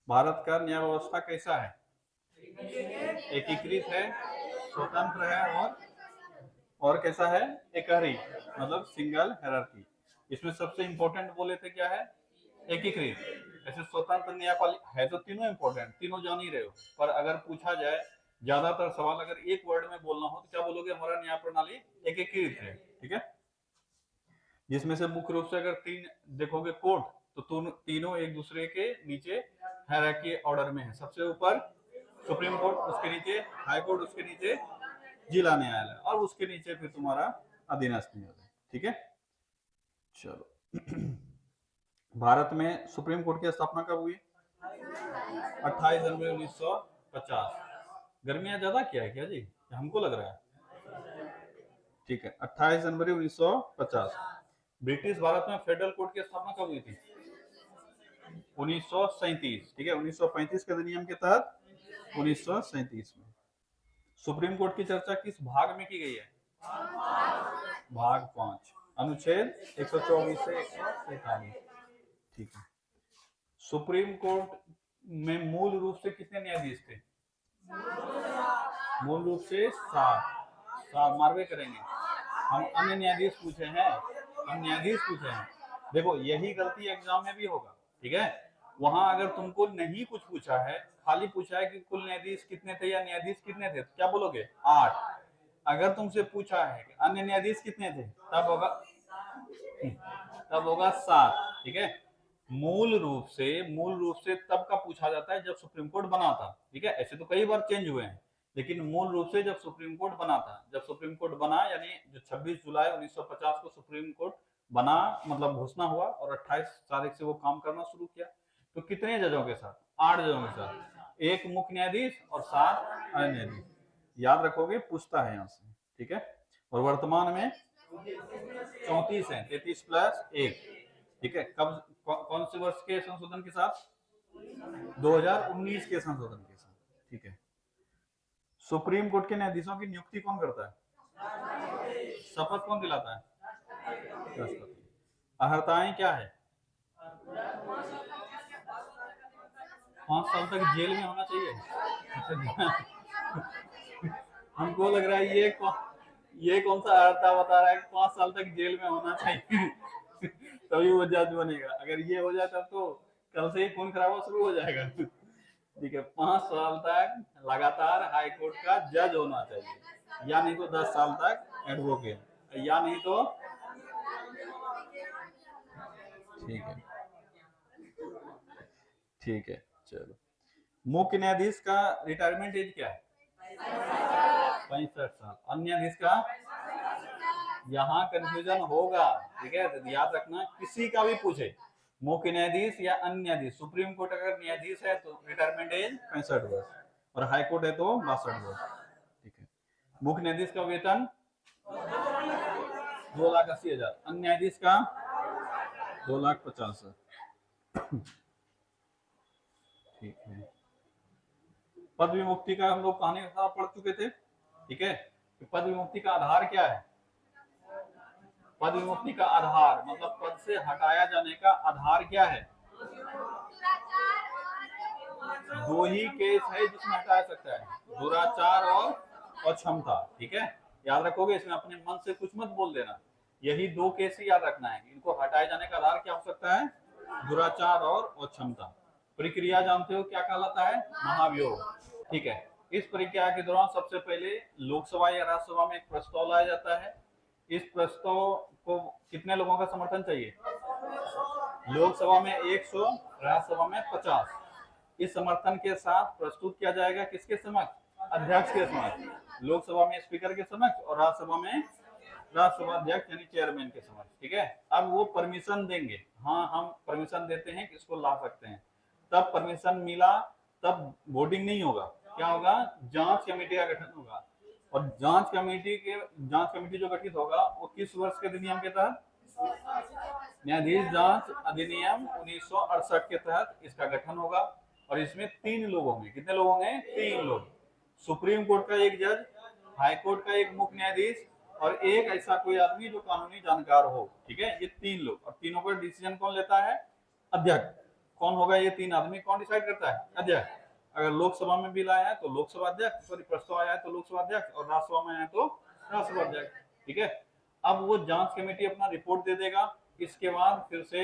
भारत का न्याय व्यवस्था कैसा है? एकीकृत है, स्वतंत्र है, और कैसा है? एकहरी, मतलब सिंगल हायरार्की। इसमें सबसे इंपॉर्टेंट बोले थे क्या है? एकीकृत। ऐसे स्वतंत्र न्यायपालिका है तो तीनों इंपॉर्टेंट, तीनों जान ही रहे हो। पर अगर पूछा जाए ज्यादातर सवाल अगर एक वर्ड में बोलना हो तो क्या बोलोगे? हमारा न्याय प्रणाली एकीकृत है। ठीक है, जिसमें से मुख्य रूप से अगर तीन देखोगे कोर्ट, तो तीनों एक दूसरे के नीचे हायरार्की ऑर्डर में है। सबसे ऊपर सुप्रीम कोर्ट, उसके नीचे हाई कोर्ट, उसके नीचे जिला न्यायालय, और उसके नीचे फिर तुम्हारा अधीनस्थ न्यायालय। ठीक है, चलो। भारत में सुप्रीम कोर्ट की स्थापना कब हुई? 28 जनवरी 1950। गर्मियां ज्यादा क्या है क्या जी, हमको लग रहा है? ठीक है, 28 जनवरी 1950। ब्रिटिश भारत में फेडरल कोर्ट की स्थापना कब हुई थी? 1937। ठीक है, 1935 के अधिनियम के तहत 1937 में। सुप्रीम कोर्ट की चर्चा किस भाग में की गई है? भाग 5, अनुच्छेद 124 से 147। ठीक है, सुप्रीम कोर्ट में मूल रूप से कितने न्यायाधीश थे? मूल रूप से 7। 7 मार्वे करेंगे। हम अन्य न्यायाधीश पूछे हैं, हम न्यायाधीश पूछे हैं। देखो यही गलती एग्जाम में भी होगा। ठीक है, वहां अगर तुमको नहीं कुछ पूछा है, खाली पूछा है कि कुल न्यायाधीश कितने थे या न्यायाधीश कितने थे, तो क्या बोलोगे? 8। अगर तुमसे पूछा है कि अन्य न्यायाधीश कितने थे, तब होगा 7। ठीक है, मूल रूप से तब का पूछा जाता है जब सुप्रीम कोर्ट बना था। ठीक है, ऐसे तो कई बार चेंज हुए हैं, लेकिन मूल रूप से जब सुप्रीम कोर्ट बना था, जब सुप्रीम कोर्ट बना यानी जो 26 जुलाई 1950 को सुप्रीम कोर्ट बना, मतलब घोषणा हुआ, और 28 तारीख से वो काम करना शुरू किया। तो कितने जजों के साथ? 8 जजों के साथ, एक मुख्य न्यायाधीश और 7 अन्य न्यायाधीश। याद रखोगे, पूछता है यहाँ से। ठीक है, और वर्तमान में 34 है, 33 प्लस 1। ठीक है, कब कौन से वर्ष के संशोधन के साथ? 2019 के संशोधन के साथ। ठीक है, सुप्रीम कोर्ट के न्यायाधीशों की नियुक्ति कौन करता है? शपथ कौन दिलाता है? राष्ट्रपति। अर्हताएं क्या है? 5 साल तक जेल में होना चाहिए। हमको लग रहा है ये कौन सा अर्हता बता रहा है कि 5 साल तक जेल में होना चाहिए। तभी वो जज बनेगा। अगर ये हो जाए तब तो कल से ही खून खराबा शुरू हो जाएगा। ठीक है, 5 साल तक लगातार हाई कोर्ट का जज होना चाहिए, या नहीं तो 10 साल तक एडवोकेट, या नहीं तो। ठीक है, ठीक है, चलो। मुख्य न्यायाधीश का रिटायरमेंट एज क्या है? 65 साल। अन्य न्यायाधीश का? यहाँ कंफ्यूजन होगा। ठीक है, तो याद रखना, किसी का भी पूछे, मुख्य न्यायाधीश या अन्य न्यायाधीश, सुप्रीम कोर्ट अगर न्यायाधीश है तो रिटायरमेंट एज 65 वर्ष, और हाई कोर्ट है तो 62 वर्ष। ठीक है, मुख्य न्यायाधीश का वेतन 2,80,000। अन्य न्यायाधीश का 2,50,000। ठीक है, पद विमुक्ति का हम लोग कहानी के साथ पढ़ चुके थे। ठीक है, पद विमुक्ति का आधार क्या है? पद विमुक्ति का आधार मतलब पद से हटाया जाने का आधार क्या है? दो ही केस है जिसमें हटाया सकता है, दुराचार और अक्षमता। ठीक है, याद रखोगे, इसमें अपने मन से कुछ मत बोल देना। यही 2 केस ही याद रखना है। इनको हटाए जाने का आधार क्या हो सकता है? दुराचार और अक्षमता। प्रक्रिया जानते हो क्या कहलाता है? महाभियोग। ठीक है, इस प्रक्रिया के दौरान सबसे पहले लोकसभा या राज्यसभा में एक प्रस्ताव लाया जाता है। इस प्रस्ताव को कितने लोगों का समर्थन चाहिए? लोकसभा में 100, राज्यसभा में 50। इस समर्थन के साथ प्रस्तुत किया जाएगा किसके समक्ष? अध्यक्ष के समक्ष। लोकसभा में स्पीकर के समक्ष, और राज्यसभा में राज्यसभा अध्यक्ष यानी चेयरमैन के समक्ष। ठीक है, अब वो परमिशन देंगे, हाँ हम परमिशन देते हैं कि इसको ला सकते हैं। तब परमिशन मिला, तब वोटिंग नहीं होगा। क्या होगा? जांच कमेटी का गठन होगा। और जांच कमेटी जो गठित होगा वो किस वर्ष के अधिनियम के तहत? न्यायाधीश जांच अधिनियम 1968 के तहत इसका गठन होगा। और इसमें 3 लोग होंगे। कितने लोग होंगे? 3 लोग। सुप्रीम कोर्ट का एक जज, हाई कोर्ट का एक मुख्य न्यायाधीश, और एक ऐसा कोई आदमी जो कानूनी जानकार हो। ठीक है, ये 3 लोग, और तीनों का डिसीजन कौन लेता है? अध्यक्ष। कौन होगा ये 3 आदमी, कौन डिसाइड करता है? अध्यक्ष। अगर लोकसभा में बिल आया है तो लोकसभा अध्यक्ष, सॉरी प्रस्ताव आया है तो लोकसभा अध्यक्ष, और राज्यसभा में आया तो राज्यसभा अध्यक्ष। ठीक है, अब वो जांच कमेटी अपना रिपोर्ट दे देगा, इसके बाद फिर से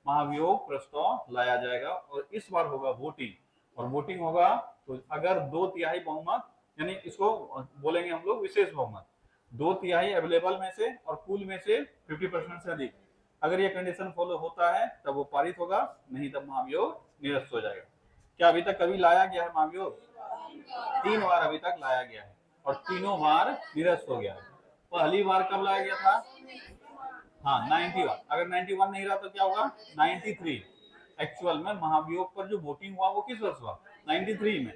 महाभियोग प्रस्ताव लाया जाएगा और इस बार होगा वोटिंग, और वोटिंग होगा तो अगर 2/3 बहुमत, यानी इसको बोलेंगे हम लोग विशेष बहुमत, 2/3 अवेलेबल में से और कुल में से 50% से अधिक, अगर ये कंडीशन फॉलो होता है तब वो पारित होगा, नहीं तब महाभियोग निरस्त हो जाएगा। क्या अभी तक कभी लाया गया है महाभियोग? 3 बार अभी तक लाया गया है और तीनों बार निरस्त हो गया है। पहली बार कब लाया गया था? हाँ 91। अगर 91 नहीं रहा तो क्या होगा? 93। एक्चुअल में महाभियोग पर जो वोटिंग हुआ वो किस वर्ष हुआ? 93 में।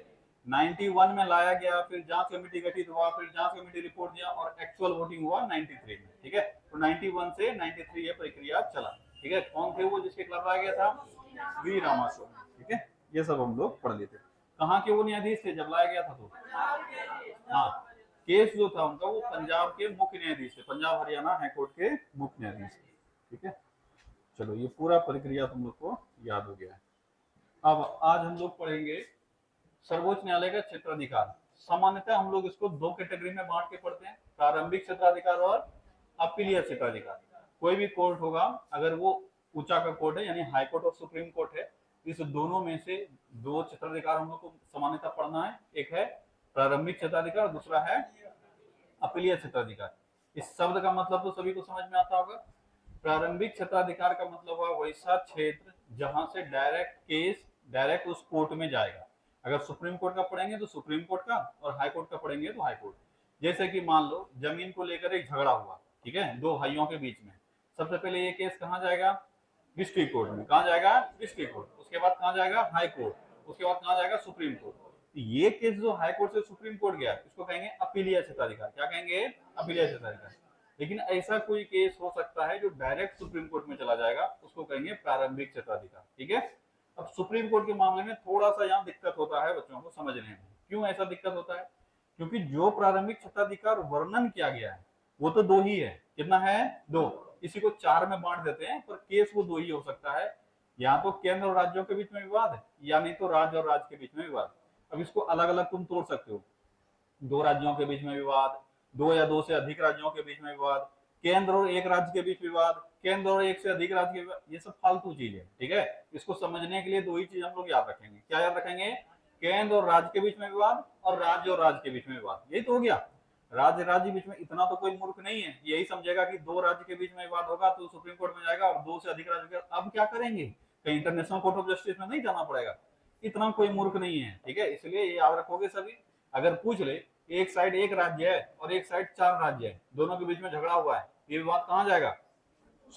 91 में लाया गया, फिर जांच कमेटी गठित हुआ, फिर जांच कमेटी रिपोर्ट दिया और एक्चुअल वोटिंग हुआ 93 में। ठीक है, तो 91 से 93 ये प्रक्रिया चला। ठीक है, कौन थे वो जिसके खिलाफ लाया गया था? वी रामास्वामी। ठीक है, ये सब हम लोग पढ़ लेते। कहाँ के वो न्यायाधीश थे जब लाया गया था? तो हाँ, केस जो था उनका वो पंजाब के मुख्य न्यायाधीश थे, पंजाब हरियाणा हाईकोर्ट के मुख्य न्यायाधीश थे। ठीक है, चलो ये पूरा प्रक्रिया तुम लोग को याद हो गया है। अब आज हम लोग पढ़ेंगे सर्वोच्च न्यायालय का क्षेत्राधिकार। सामान्यतः हम लोग इसको 2 कैटेगरी में बांट के पढ़ते हैं, प्रारंभिक क्षेत्राधिकार और अपीलीय क्षेत्राधिकार। कोई भी कोर्ट होगा, अगर वो ऊंचा का कोर्ट है यानी हाई कोर्ट और सुप्रीम कोर्ट है, इस दोनों में से 2 क्षेत्राधिकार हम लोग को सामान्यतः पढ़ना है। एक है प्रारंभिक क्षेत्राधिकार, दूसरा है अपीलीय क्षेत्राधिकार। इस शब्द का मतलब तो सभी को समझ में आता होगा। प्रारंभिक क्षेत्राधिकार का मतलब हुआ वैसा क्षेत्र जहां से डायरेक्ट केस डायरेक्ट उस कोर्ट में जाएगा। अगर सुप्रीम कोर्ट का पढ़ेंगे तो सुप्रीम कोर्ट का, और हाई कोर्ट का पढ़ेंगे तो हाई कोर्ट। जैसे कि मान लो जमीन को लेकर एक झगड़ा हुआ, ठीक है, 2 भाइयों के बीच में। सबसे पहले ये केस कहाँ जाएगा? डिस्ट्रिक्ट कोर्ट में। कहाँ जाएगा? District court. उसके बाद कहाँ जाएगा? High court. उसके बाद कहाँ जाएगा? Supreme court. ये केस जो हाई कोर्ट से सुप्रीम कोर्ट गया, इसको कहेंगे अपीलीय क्षेत्राधिकार। क्या कहेंगे? अपीलीय क्षेत्राधिकार। लेकिन ऐसा कोई केस हो सकता है जो डायरेक्ट सुप्रीम कोर्ट में चला जाएगा, उसको कहेंगे प्रारंभिक क्षेत्राधिकार। ठीक है, अब सुप्रीम कोर्ट के मामले में थोड़ा सा यहाँ दिक्कत होता है बच्चों को समझने में। क्यों ऐसा दिक्कत होता है? क्योंकि जो प्रारंभिक क्षेत्राधिकार वर्णन किया गया है वो तो 2 ही है। कितना है? 2। इसी को 4 में बांट देते हैं, पर केस वो 2 ही हो सकता है। या तो केंद्र और राज्यों के बीच में विवाद है, या नहीं तो राज्य और राज्य के बीच में विवाद। अब इसको अलग अलग तुम तोड़ सकते हो। 2 राज्यों के बीच में विवाद, 2 या 2 से अधिक राज्यों के बीच में विवाद, केंद्र और एक राज्य के बीच विवाद, केंद्र और 1 से अधिक राज्य के विवाद। ये सब फालतू चीज है। ठीक है, इसको समझने के लिए 2 ही चीज हम लोग याद रखेंगे। क्या याद रखेंगे? केंद्र और राज्य के बीच में विवाद और राज्य और राज्य के बीच में विवाद। यही तो हो गया। राज्य राज्य बीच में, इतना तो कोई मूर्ख नहीं है यही समझेगा कि 2 राज्य के बीच में विवाद होगा तो सुप्रीम कोर्ट में जाएगा, और 2 से अधिक राज्य। अब क्या करेंगे? कहीं इंटरनेशनल कोर्ट ऑफ जस्टिस में नहीं जाना पड़ेगा। इतना कोई मूर्ख नहीं है। ठीक है, इसलिए ये याद रखोगे सभी। अगर पूछ ले एक साइड 1 राज्य है और एक साइड 4 राज्य है, दोनों के बीच में झगड़ा हुआ है, ये विवाद कहाँ जाएगा?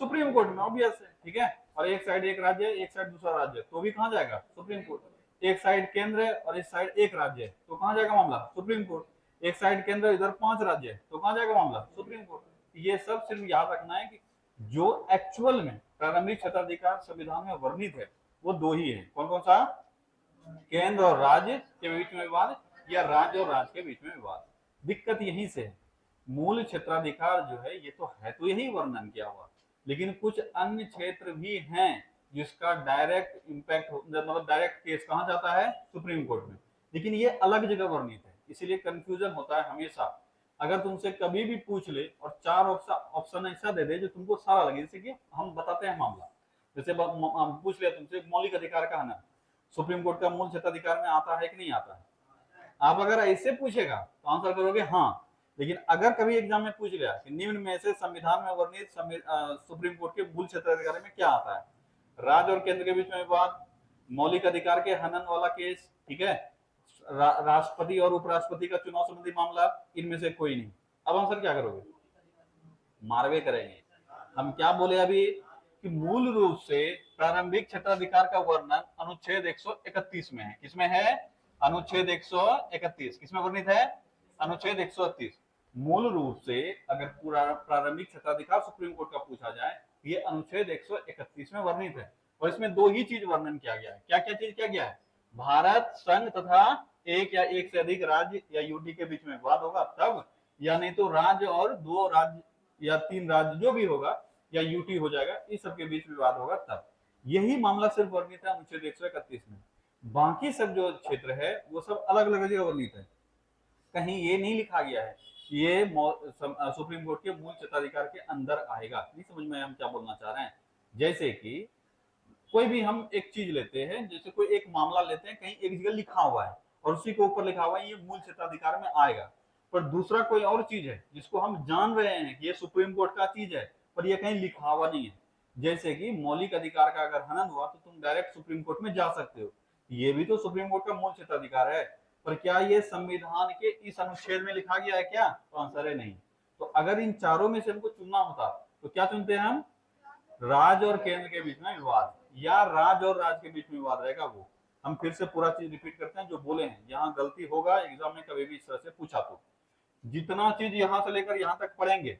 सुप्रीम कोर्ट में, ऑब्वियस है। ठीक है, और एक साइड 1 राज्य है, एक साइड दूसरा राज्य है, तो भी कहाँ जाएगा? Supreme court. एक साइड केंद्र है और इस साइड 1 राज्य है, तो कहाँ जाएगा मामला? Supreme court. एक साइड केंद्र, इधर 5 राज्य है, तो कहाँ जाएगा मामला? Supreme court. ये सब सिर्फ याद रखना है कि जो एक्चुअल में प्रारंभिक क्षेत्राधिकार संविधान में वर्णित है वो 2 ही है। कौन कौन सा? केंद्र और राज्य के बीच में विवाद, या राज्य और राज्य के बीच में विवाद। दिक्कत यहीं से है। मूल क्षेत्राधिकार जो है ये तो है तो यही वर्णन किया हुआ, लेकिन कुछ अन्य क्षेत्र भी हैं जिसका डायरेक्ट इंपैक्ट, मतलब डायरेक्ट केस कहाँ जाता है? सुप्रीम कोर्ट में, लेकिन ये अलग जगह वर्णित है, इसीलिए कंफ्यूजन होता है हमेशा। अगर तुमसे कभी भी पूछ ले और 4 ऑप्शन ऐसा दे दे जो तुमको सारा लगे, जैसे कि हम बताते हैं मामला, जैसे पूछ लिया तुमसे मौलिक अधिकार का हनन सुप्रीम कोर्ट का मूल क्षेत्राधिकार में आता है कि नहीं आता है, आप अगर ऐसे पूछेगा तो आंसर करोगे हाँ। लेकिन अगर कभी एग्जाम में पूछ लिया कि निम्न में से संविधान में वर्णित सुप्रीम कोर्ट के मूल क्षेत्राधिकार में क्या आता है? राज्य और केंद्र के बीच में विवाद, मौलिक अधिकार के हनन वाला केस, ठीक है, राष्ट्रपति और उपराष्ट्रपति का चुनाव संबंधी मामला, इनमें से कोई नहीं। अब आंसर क्या करोगे? मारवे करेंगे। हम क्या बोले अभी कि मूल रूप से प्रारंभिक क्षेत्राधिकार का वर्णन अनुच्छेद 131 में है। किसमें है? अनुच्छेद 131। किसमें वर्णित है? अनुच्छेद 131। मूल रूप से अगर पूरा प्रारंभिक क्षेत्राधिकार सुप्रीम कोर्ट का पूछा जाए, ये अनुच्छेद 131 में वर्णित है, और इसमें 2 ही चीज वर्णन किया गया है। क्या क्या चीज किया गया है? भारत संघ तथा 1 या 1 से अधिक राज्य या यूटी के बीच में विवाद होगा तब, या नहीं तो राज्य और 2 राज्य या 3 राज्य जो भी होगा, या यूटी हो जाएगा, इस सब के बीच विवाद होगा तब। यही मामला सिर्फ वर्णित है अनुच्छेद 131 में। बाकी सब जो क्षेत्र है वो सब अलग अलग जगह वर्णित है। कहीं ये नहीं लिखा गया है ये सुप्रीम कोर्ट के मूल क्षेत्राधिकार के अंदर आएगा। नहीं समझ में हम क्या बोलना चाह रहे हैं? जैसे कि कोई भी हम एक चीज लेते हैं, जैसे कोई एक मामला लेते हैं, कहीं एक जगह लिखा हुआ है और उसी के ऊपर लिखा हुआ है ये मूल क्षेत्राधिकार में आएगा, पर दूसरा कोई और चीज है जिसको हम जान रहे हैं कि ये सुप्रीम कोर्ट का चीज है, पर ये कहीं लिखा हुआ नहीं है। जैसे कि मौलिक अधिकार का अगर हनन हुआ तो तुम डायरेक्ट सुप्रीम कोर्ट में जा सकते हो, ये भी तो सुप्रीम कोर्ट का मूल क्षेत्राधिकार है, पर क्या ये संविधान के इस अनुच्छेद में लिखा गया है क्या? तो आंसर है नहीं। तो अगर इन चारों में से हमको चुनना होता तो क्या चुनते हैं हम? राज्य और केंद्र के बीच में विवाद, या राज्य और राज्य के बीच में विवाद रहेगा वो। हम फिर से पूरा चीज रिपीट करते हैं जो बोले हैं, यहाँ गलती होगा एग्जाम में कभी भी इस तरह से पूछा तो। जितना चीज यहाँ से लेकर यहाँ तक पढ़ेंगे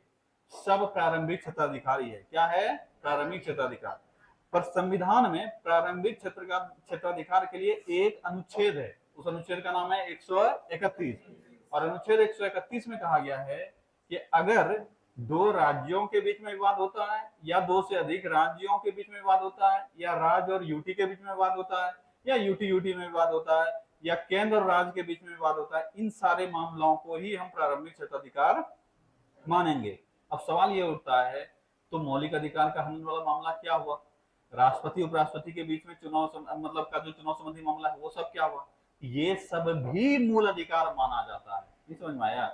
सब प्रारंभिक क्षेत्राधिकार ही है। क्या है? प्रारंभिक क्षेत्राधिकार। पर संविधान में प्रारंभिक क्षेत्राधिकार के लिए एक अनुच्छेद है, उस अनुच्छेद का नाम है 131, और अनुच्छेद 131 में कहा गया है कि अगर दो राज्यों के बीच में विवाद होता है, या दो से अधिक राज्यों के बीच में विवाद होता है, या राज्य और यूटी के बीच में विवाद होता है, या यूटी यूटी में विवाद होता है, या केंद्र और राज्य के बीच में विवाद होता है, इन सारे मामलों को ही हम प्रारंभिक क्षेत्राधिकार मानेंगे। अब सवाल ये उठता है तो मौलिक अधिकार का हनन वाला मामला क्या हुआ? राष्ट्रपति उपराष्ट्रपति के बीच में चुनाव मतलब का जो चुनाव संबंधी मामला है वो सब क्या हुआ? ये सब भी मूल अधिकार माना जाता है। नहीं समझ में आया?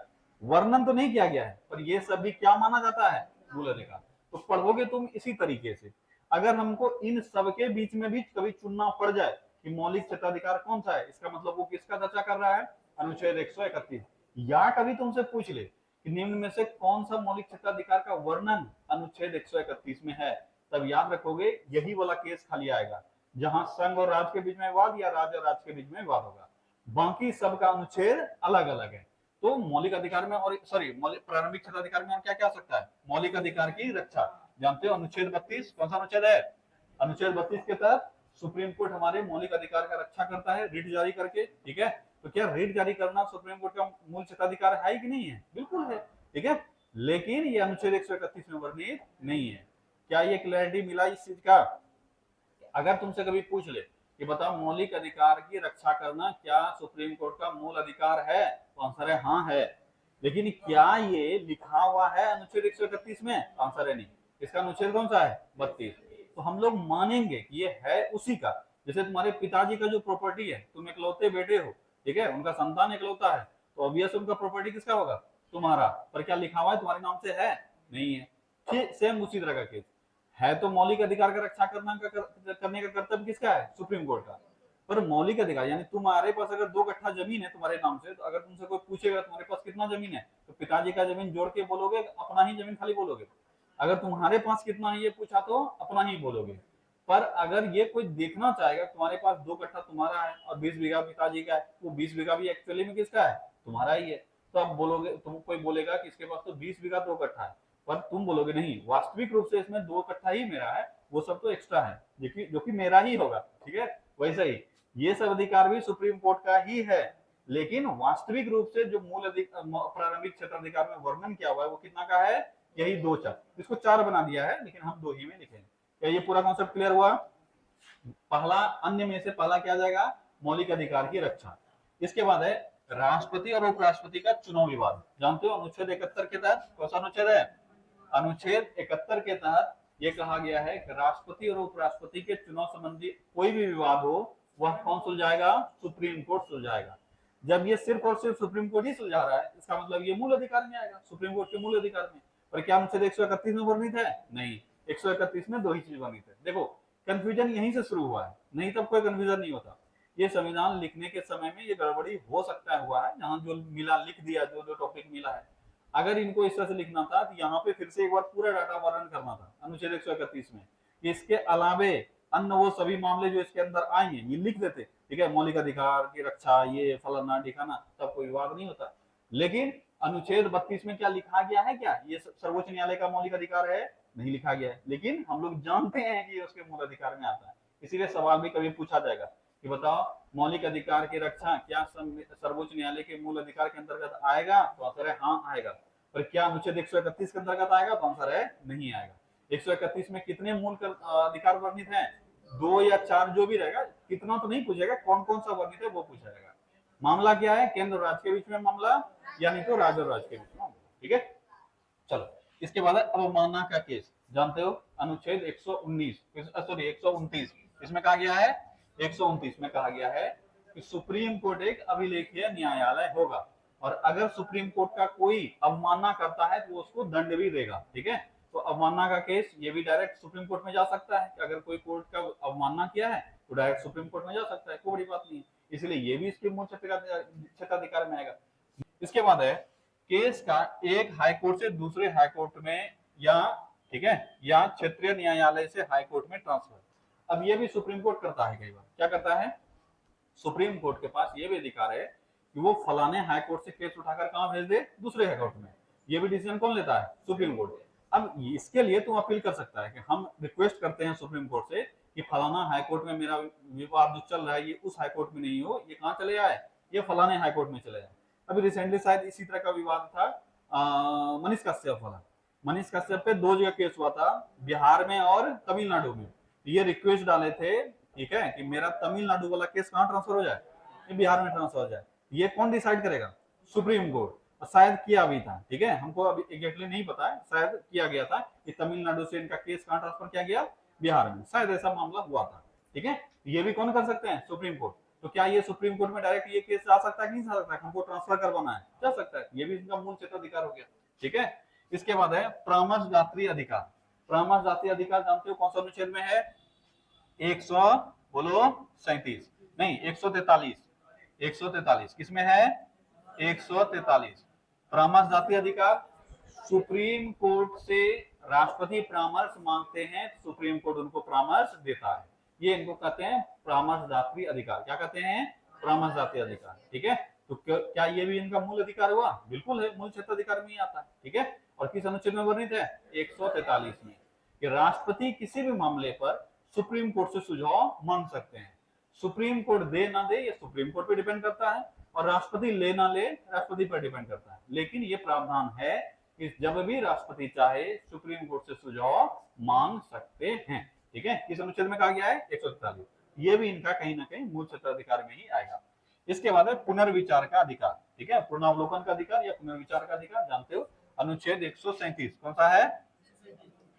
वर्णन तो नहीं किया गया है, पर ये सब भी क्या माना जाता है? मूल अधिकार। तो पढ़ोगे तुम इसी तरीके से। अगर हमको इन सब के बीच में भी कभी चुनना पड़ जाए कि मौलिक क्षेत्राधिकार कौन सा है, इसका मतलब वो किसका चर्चा कर रहा है? अनुच्छेद 131। या कभी तुमसे पूछ ले कि निम्न में से कौन सा मौलिक क्षेत्राधिकार का वर्णन अनुच्छेद 131 में है, तब याद रखोगे यही वाला केस खाली आएगा जहां संघ और राज्य के बीच में विवाद या राज्य और राज्य के बीच में विवाद होगा। बाकी सबका अनुच्छेद अलग अलग है। तो मौलिक अधिकार में और प्रारंभिक क्षेत्राधिकार में और क्या क्या सकता है? मौलिक अधिकार की रक्षा। जानते हो अनुच्छेद 32 कौन सा अनुच्छेद है? अनुच्छेद 32 के तहत सुप्रीम कोर्ट हमारे मौलिक अधिकार का रक्षा करता है रिट जारी करके। ठीक है, तो क्या रिट जारी करना सुप्रीम कोर्ट का मूल क्षेत्राधिकार है कि नहीं है? बिल्कुल है। ठीक है, लेकिन ये अनुच्छेद 131 में वर्णित नहीं है। क्या ये क्लैरिटी मिला इस चीज का? अगर तुमसे कभी पूछ ले कि बताओ मौलिक अधिकार की रक्षा करना क्या सुप्रीम कोर्ट का मूल अधिकार है, तो आंसर है हाँ है। लेकिन क्या ये लिखा हुआ है अनुच्छेद 131 में? आंसर है नहीं। इसका अनुच्छेद कौन सा है? 32। तो हम लोग मानेंगे कि ये है उसी का। जैसे तुम्हारे पिताजी का जो प्रॉपर्टी है, तुम इकलौते बेटे हो, ठीक है, उनका संतान इकलौता है, तो ऑब्वियस उनका प्रॉपर्टी किसका होगा? तुम्हारा। पर क्या लिखा हुआ है तुम्हारे नाम से? है नहीं है। ठीक सेम उसी तरह का केस है। तो मौलिक अधिकार का रक्षा करने का कर्तव्य किसका है? सुप्रीम कोर्ट का। पर मौलिक अधिकार यानी तुम्हारे पास अगर 2 कट्ठा जमीन है तुम्हारे नाम से, तो अगर तुमसे कोई पूछेगा तुम्हारे पास कितना जमीन है, तो पिताजी का जमीन जोड़ के बोलोगे, अपना ही जमीन खाली बोलोगे? अगर तुम्हारे पास कितना है ये पूछा तो अपना ही बोलोगे। पर अगर ये कोई देखना चाहेगा तुम्हारे पास 2 कट्ठा तुम्हारा है और 20 बीघा पिताजी का है, वो 20 बीघा भी एक्चुअली में किसका है? तुम्हारा ही है। तो अब बोलोगे, तुम कोई बोलेगा कि इसके पास तो 20 बीघा 2 कट्ठा है, पर तुम बोलोगे नहीं, वास्तविक रूप से इसमें 2 कट्ठा ही मेरा है, वो सब तो एक्स्ट्रा है जो कि मेरा ही होगा। ठीक है, वैसे ही ये सब अधिकार भी सुप्रीम कोर्ट का ही है, लेकिन वास्तविक रूप से जो मूल प्रारंभिक क्षेत्राधिकार में वर्णन किया हुआ है वो कितना का है? यही 2-4। इसको 4 बना दिया है, लेकिन हम 2 ही में लिखेंगे। क्या ये पूरा कॉन्सेप्ट क्लियर हुआ? पहला अन्य में से पहला क्या जाएगा? मौलिक अधिकार की रक्षा। इसके बाद है राष्ट्रपति और उपराष्ट्रपति का चुनाव विवाद। जानते हो अनुच्छेद 71 के तहत कौन सा अनुच्छेद है? अनुच्छेद 71 के तहत यह कहा गया है कि राष्ट्रपति और उपराष्ट्रपति के चुनाव संबंधी कोई भी विवाद हो वह कौन सुलझाएगा? Supreme court सुलझाएगा। जब ये सिर्फ और सिर्फ सुप्रीम कोर्ट ही सुलझा रहा है, इसका मतलब ये मूल अधिकार में आएगा, सुप्रीम कोर्ट के मूल अधिकार में। पर क्या अनुच्छेद 131 में वर्णित है? नहीं, 131 में 2 ही चीज वर्णित है। देखो कंफ्यूजन यहीं से शुरू हुआ है, नहीं तब कोई कंफ्यूजन नहीं होता। ये संविधान लिखने के समय में ये गड़बड़ी हो सकता है हुआ है, जहां जो मिला लिख दिया, जो जो टॉपिक मिला है। अगर इनको इस तरह से लिखना था तो यहाँ पे फिर से एक बार पूरा डाटा वर्णन करना था अनुच्छेद 131 में। इसके अलावे अन्य वो सभी मामले जो इसके अंदर आए हैं ये लिख देते, ठीक है, मौलिक अधिकार की रक्षा, ये फलाना ठिकाना, तब कोई विवाद नहीं होता। लेकिन अनुच्छेद 32 में क्या लिखा गया है? क्या ये सर्वोच्च न्यायालय का मौलिक अधिकार है? नहीं लिखा गया है, लेकिन हम लोग जानते हैं कि उसके मूल अधिकार में आता है। इसीलिए सवाल भी कभी पूछा जाएगा कि बताओ मौलिक अधिकार की रक्षा क्या सर्वोच्च न्यायालय के मूल अधिकार के अंतर्गत आएगा? तो आंसर है हाँ आएगा। पर क्या अनुच्छेद 131 के अंतर्गत आएगा? तो आंसर है नहीं आएगा। 131 में कितने मूल अधिकार वर्णित हैं? 2 या 4 जो भी रहेगा, कितना तो नहीं पूछेगा, कौन कौन सा वर्णित है वो पूछा जाएगा। मामला क्या है, केंद्र और राज्य के बीच में मामला, या नहीं तो राज्य और राज्य के बीच में मामला। ठीक है, चलो इसके बाद है अवमानना का केस, जानते हो अनुच्छेद 119 सॉरी 129, इसमें कहा गया है 129 में कहा गया है कि सुप्रीम कोर्ट एक अभिलेखीय न्यायालय होगा, और अगर सुप्रीम कोर्ट का कोई अवमानना करता है तो वो उसको दंड भी देगा। ठीक है, तो अवमानना का केस ये भी डायरेक्ट सुप्रीम कोर्ट में जा सकता है कि अगर कोई कोर्ट का अवमानना किया है तो डायरेक्ट सुप्रीम कोर्ट में जा सकता है, कोई बड़ी बात नहीं, इसलिए ये भी इसके मूल क्षेत्राधिकार में आएगा। इसके बाद है केस का एक हाई कोर्ट से दूसरे हाई कोर्ट में, या ठीक है, या क्षेत्रीय न्यायालय से हाई कोर्ट में ट्रांसफर। अब ये भी सुप्रीम कोर्ट करता है, कई बार क्या करता है, सुप्रीम कोर्ट के पास ये भी अधिकार है कि वो फलाने हाई कोर्ट से केस उठाकर कहां भेज दे, दूसरे हाई कोर्ट में। ये भी डिसीजन कौन लेता है, सुप्रीम कोर्ट। अब इसके लिए तुम अपील कर सकता है कि हम रिक्वेस्ट करते हैं सुप्रीम कोर्ट से कि फलाना हाई कोर्ट में मेरा विवाद जो चल रहा है ये उस हाई कोर्ट में नहीं हो, ये कहां चले आए, ये फलाने हाई कोर्ट में चले जाए। अभी रिसेंटली शायद इसी तरह का विवाद था मनीष कश्यप वाला। मनीष कश्यप पे 2 जगह केस हुआ था, बिहार में और तमिलनाडु में। ये रिक्वेस्ट डाले थे, ठीक है, कि मेरा तमिलनाडु वाला केस कहां ट्रांसफर हो जाए, ये बिहार में ट्रांसफर हो जाए। ये कौन डिसाइड करेगा, सुप्रीम कोर्ट। और शायद किया भी था, ठीक है, हमको अभी एग्जैक्टली नहीं पता है, शायद किया गया था कि तमिलनाडु से इनका केस कहां ट्रांसफर किया गया, बिहार में, शायद ऐसा मामला हुआ था। ठीक है, ये भी कौन कर सकते हैं, सुप्रीम कोर्ट। तो क्या ये सुप्रीम कोर्ट में डायरेक्ट ये केस जा सकता है कि नहीं जा सकता है, हमको ट्रांसफर करवाना है, जा सकता है, ये भी इनका मूल क्षेत्राधिकार हो गया। ठीक है, इसके बाद है परामर्श दात्री अधिकार। परामर्श दात्री अधिकार जानते हो कौन सा अनुच्छेद में है, 100 बोलो 37 नहीं 143 किसमें है, 143। परामर्श दात्री अधिकार, सुप्रीम कोर्ट से राष्ट्रपति परामर्श मांगते हैं, सुप्रीम कोर्ट उनको परामर्श देता है, ये इनको कहते हैं परामर्शदात्री अधिकार। क्या कहते हैं, परामर्शदात्री अधिकार। ठीक है, तो क्या ये भी इनका मूल अधिकार हुआ, बिल्कुल है, मूल क्षेत्राधिकार में ही आता है। ठीक है, और किस अनुच्छेद में वर्णित है, 143 में, कि राष्ट्रपति किसी भी मामले पर सुप्रीम कोर्ट से सुझाव मांग सकते हैं। सुप्रीम कोर्ट दे ना दे ये सुप्रीम कोर्ट पे डिपेंड करता है, और राष्ट्रपति ले ना ले राष्ट्रपति पर डिपेंड करता है, लेकिन ये प्रावधान है कि जब भी राष्ट्रपति चाहे सुप्रीम कोर्ट से सुझाव मांग सकते हैं। ठीक है, किस अनुच्छेद में कहा गया है, 143। ये भी इनका कहीं ना कहीं मूल क्षेत्राधिकार में ही आएगा। इसके बाद है पुनर्विचार का अधिकार। ठीक है, पुनर्वलोकन का अधिकार या पुनर्विचार का अधिकार, जानते हो अनुच्छेद 137 कौन सा है,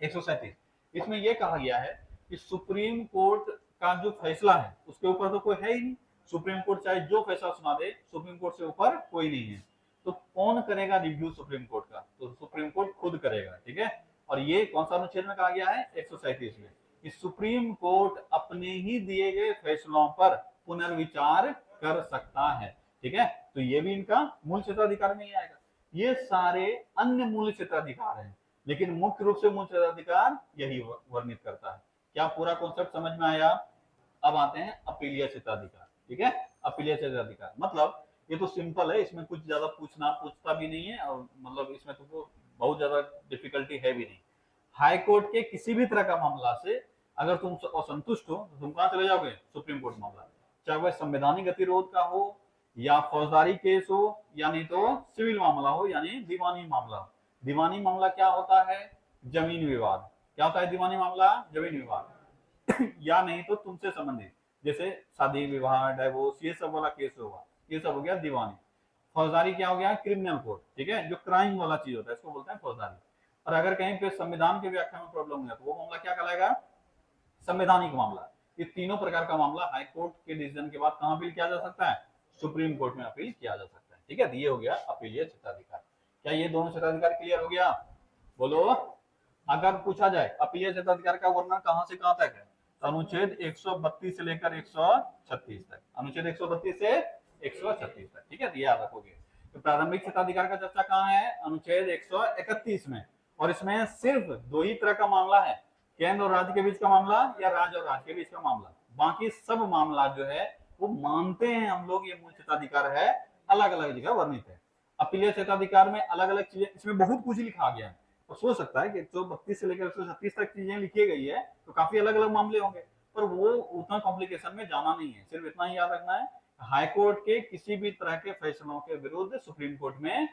137। इसमें यह कहा गया है कि सुप्रीम कोर्ट का जो फैसला है उसके ऊपर तो कोई है ही नहीं, सुप्रीम कोर्ट चाहे जो फैसला सुना दे, सुप्रीम कोर्ट से ऊपर कोई नहीं है, तो कौन करेगा रिव्यू सुप्रीम कोर्ट का, तो सुप्रीम कोर्ट खुद करेगा। ठीक है, और ये कौन सा अनुच्छेद में कहा गया है, 137 में, कि सुप्रीम कोर्ट अपने ही दिए गए फैसलों पर पुनर्विचार कर सकता है। ठीक है, तो ये भी इनका मूल क्षेत्राधिकार में ही आएगा। ये सारे अन्य मूल क्षेत्राधिकार हैं, लेकिन मुख्य रूप से मूल क्षेत्राधिकार यही वर्णित करता है। क्या पूरा कॉन्सेप्ट समझ में आया। अब आते हैं अपीलीय क्षेत्राधिकार। ठीक है, अपीलीय क्षेत्राधिकार मतलब ये तो सिंपल है, इसमें कुछ ज्यादा पूछता भी नहीं है, और मतलब इसमें तुमको बहुत ज्यादा डिफिकल्टी है भी नहीं। हाई कोर्ट के किसी भी तरह का मामला से अगर तुम असंतुष्ट हो तो तुम कहां चले जाओगे, सुप्रीम कोर्ट मामला, चाहे वह संवैधानिक गतिरोध का हो, या फौजदारी केस हो, या नहीं तो सिविल मामला हो, यानी दीवानी मामला हो। दीवानी मामला क्या होता है, जमीन विवाद। क्या होता है दीवानी मामला, जमीन विवाद या नहीं तो तुमसे संबंधित, जैसे शादी विवाह डाइवोर्स, ये सब वाला केस होगा, ये सब हो गया दीवानी। फौजदारी क्या हो गया, क्रिमिनल कोर्ट। ठीक है, जो क्राइम वाला चीज होता है इसको बोलते हैं फौजदारी। और अगर कहीं पे संविधान की व्याख्या में प्रॉब्लम है तो वो मामला क्या कहलाएगा, संवैधानिक मामला। ये तीनों प्रकार का मामला हाई कोर्ट के डिसीजन के बाद कहां अपील किया जा सकता है, सुप्रीम कोर्ट में अपील किया जा सकता है। ठीक है, ये हो गया अपीलीय क्षेत्राधिकार। क्या ये दोनों क्षेत्राधिकार क्लियर हो गया, बोलो। अगर पूछा जाए अपीलीय क्षेत्राधिकार का वर्णन कहां से कहां तक है, तो अनुच्छेद 132 से लेकर 136 तक, अनुच्छेद 132 से 136 तक। ठीक है, तो याद रखोगे। तो प्रारंभिक क्षेत्राधिकार का चर्चा कहां है, अनुच्छेद 131 में, और इसमें सिर्फ 2 ही तरह का मामला है, केंद्र और राज्य के बीच का मामला या राज्य और राज्य के बीच का मामला। बाकी सब मामला जो है वो मानते हैं हम लोग ये मूल क्षेत्राधिकार है, अलग अलग जगह वर्णित है। अपीलीय क्षेत्राधिकार में अलग अलग चीजें, इसमें बहुत कुछ लिखा गया है, तो सोच सकता है कि 132 से लेकर 136 तक चीजें लिखी गई है तो काफी अलग अलग मामले होंगे, पर वो उतना कॉम्प्लिकेशन में जाना नहीं है। सिर्फ इतना ही याद रखना है, हाईकोर्ट के किसी भी तरह के फैसलों के विरुद्ध सुप्रीम कोर्ट में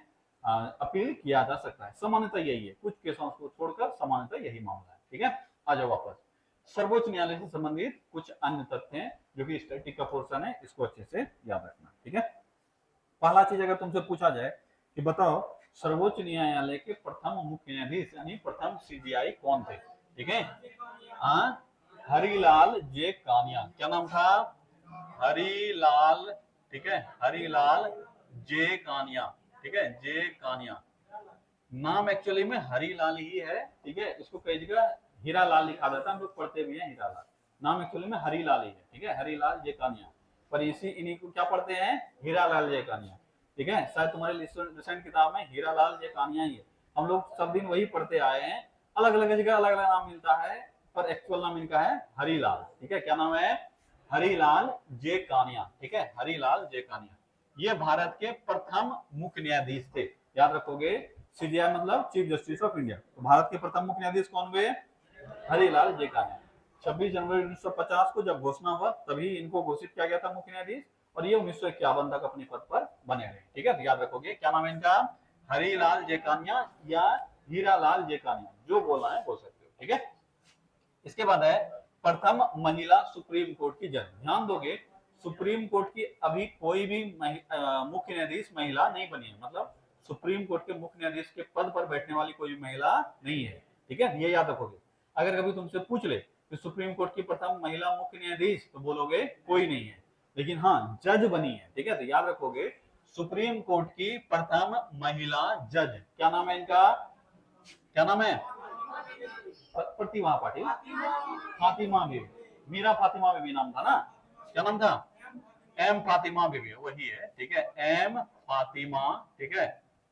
अपील किया जा सकता है। सामान्यतः यही है, कुछ केसों को छोड़कर सामान्यतः यही मामला है। ठीक है, आ जाओ वापस। सर्वोच्च न्यायालय से संबंधित कुछ अन्य तथ्य हैं जो कि स्टैटिक का पोर्शन है, इसको अच्छे से याद रखना। ठीक है, पहला चीज अगर तुमसे पूछा जाए कि बताओ सर्वोच्च न्यायालय के प्रथम मुख्य न्यायाधीश यानी प्रथम सीजीआई कौन थे? ठीक है, हरिलाल जे कानिया। क्या नाम था? हरिलाल। ठीक है, हरिलाल जे कानिया। ठीक है, जे कानिया। नाम एक्चुअली में हरिलाल ही है। ठीक है, इसको कई जगह हीरालाल लिखा जाता है, हम लोग पढ़ते भी हैं हीरालाल। नाम एक्चुअली में हरिलाल ही है। ठीक है, हरिलाल जे कानिया, पर इसी इन्हीं को क्या पढ़ते हैं? हीरालाल जे कानिया। ठीक है, शायद तुम्हारे रिसेंट किताब में हीरालाल जे कानिया ही है। हम लोग सब दिन वही पढ़ते आए हैं, अलग अलग जगह अलग अलग नाम मिलता है, पर एक्चुअल नाम इनका है हरिलाल। ठीक है, क्या नाम है? हरिलाल जे कानिया। ठीक है, हरिलाल जे कानिया। ये भारत के प्रथम मुख्य न्यायाधीश थे, याद रखोगे। सीजीआई मतलब चीफ जस्टिस ऑफ इंडिया। तो भारत के प्रथम मुख्य न्यायाधीश कौन हुए? हरिलाल जे कानिया। 26 जनवरी 1950 को जब घोषणा हुआ तभी इनको घोषित किया गया था मुख्य न्यायाधीश, और ये 1951 तक अपने पद पर बने रहे। ठीक है, तो याद रखोगे क्या नाम है इनका? हरिलाल जे कानिया या हीरालाल जे कानिया, जो बोलना है बोल सकते हो। ठीक है, इसके बाद है प्रथम महिला सुप्रीम कोर्ट की जज। ध्यान दोगे, सुप्रीम कोर्ट की अभी कोई भी मुख्य न्यायाधीश महिला नहीं बनी है, मतलब सुप्रीम कोर्ट के मुख्य न्यायाधीश के पद पर बैठने वाली कोई महिला नहीं है। ठीक है, ये याद रखोगे। अगर कभी तुमसे पूछ ले कि सुप्रीम कोर्ट की प्रथम महिला मुख्य न्यायाधीश, तो बोलोगे कोई नहीं है, लेकिन हाँ जज बनी है। ठीक है, तो याद रखोगे सुप्रीम कोर्ट की प्रथम महिला जज। क्या नाम है इनका? क्या नाम है? प्रतिभा पाटिल, फातिमा बीबी। मीरा फातिमा बीबी नाम था ना? क्या नाम था? एम फातिमा बीबी, वही है। ठीक है, एम फातिमा। ठीक है,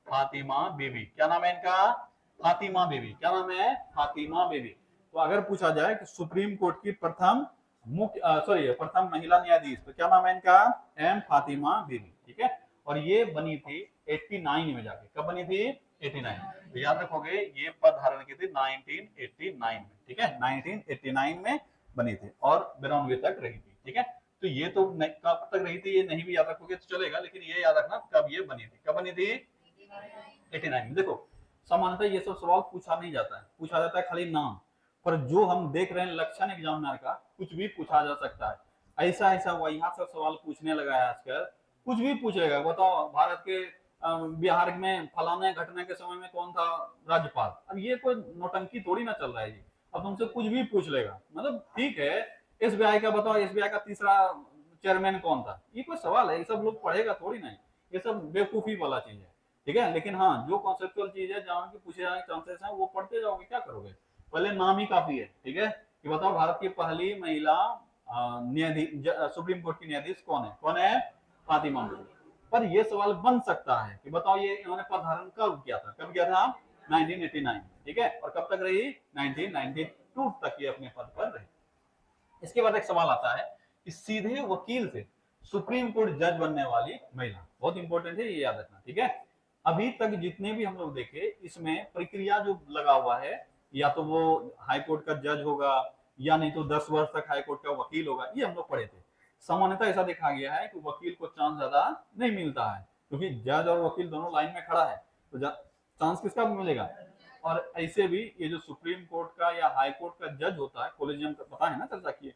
फातिमा बीबी। क्या नाम है इनका? फातिमा बीबी। क्या नाम है? फातिमा बीबी। तो अगर पूछा जाए कि सुप्रीम कोर्ट की प्रथम प्रथम महिला न्यायाधीश, तो क्या नाम है इनका? एम फातिमा बीबी। ठीक है, और ये बनी थी 89 में जाके। कब बनी थी? 89। तो याद रखोगे ये पद धारण की थी 1989 में। ठीक है, 1989 में बनी थी और 92 तक रही थी। ठीक है, तो ये तो कब तक रही थी ये नहीं भी याद रखोगे तो चलेगा, लेकिन ये याद रखना कब ये बनी थी। कब बनी थी? 89 में। देखो सामान्यतः ये सब सवाल पूछा नहीं जाता है, पूछा जाता है खाली नाम, पर जो हम देख रहे हैं लक्षण एग्जामिनर का, कुछ भी पूछा जा सकता है। ऐसा ऐसा वही सब सवाल पूछने लगा है आजकल, कुछ भी पूछेगा। बताओ भारत के बिहार में फलाने घटना के समय में कौन था राज्यपाल? अब ये कोई नौटंकी थोड़ी ना चल रहा है जी, अब तुमसे कुछ भी पूछ लेगा। मतलब ठीक है, एसबीआई का बताओ, एसबीआई का तीसरा चेयरमैन कौन था? ये कोई सवाल है? ये सब लोग पढ़ेगा थोड़ी ना, ये सब बेवकूफी वाला चीज है। ठीक है, लेकिन हाँ जो कॉन्सेप्चुअल चीज है जहाँ की पूछे जाने के चांसेस है वो पढ़ते जाओगे, क्या करोगे? पहले नाम ही काफी है। ठीक है, कि बताओ भारत की पहली महिला न्यायाधीश सुप्रीम कोर्ट की न्यायाधीश कौन है? कौन है? फातिमा बीबी। पर ये सवाल बन सकता है कि बताओ ये इन्होंने पद धारण कब किया था? कब किया था? 1989। ठीक है, और कब तक रही? 1992 तक ये अपने पद पर रही। इसके बाद एक सवाल आता है कि सीधे वकील से सुप्रीम कोर्ट जज बनने वाली महिला, बहुत इंपॉर्टेंट है, ये याद रखना। ठीक है, अभी तक जितने भी हम लोग देखे इसमें प्रक्रिया जो लगा हुआ है, या तो वो हाई कोर्ट का जज होगा या नहीं तो 10 वर्ष तक हाई कोर्ट का वकील होगा, ये हम लोग पढ़े थे। सामान्यतः ऐसा देखा गया है कि वकील को चांस ज्यादा नहीं मिलता है, क्योंकि जज और वकील दोनों लाइन में खड़ा है, तो चांस किसका मिलेगा? और ऐसे भी ये जो सुप्रीम कोर्ट का या हाई कोर्ट का जज होता है, कॉलेजियम का पता है ना, चर्चा किए,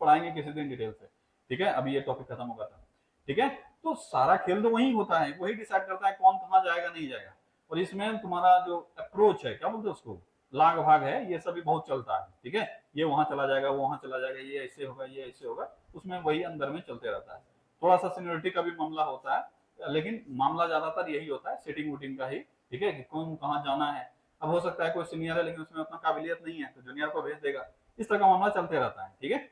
पढ़ाएंगे किसी दिन डिटेल से। ठीक है, अभी ये टॉपिक खत्म होगा था। ठीक है, तो सारा खेल तो वही होता है, वही डिसाइड करता है कौन कहाँ जाएगा नहीं जाएगा। और इसमें तुम्हारा जो अप्रोच है, क्या बोलते हैं उसको, लाग भाग है, ये सभी बहुत चलता है। ठीक है, ये वहां चला जाएगा, वो वहां चला जाएगा, ये ऐसे होगा, ये ऐसे होगा, उसमें वही अंदर में चलते रहता है। थोड़ा सा सीनियरिटी का भी मामला होता है, लेकिन मामला ज्यादातर यही होता है सेटिंग वूटिंग का ही। ठीक है, कि कौन कहाँ जाना है। अब हो सकता है कोई सीनियर है लेकिन उसमें उतना काबिलियत नहीं है, तो जूनियर को भेज देगा। इस तरह का मामला चलते रहता है। ठीक है,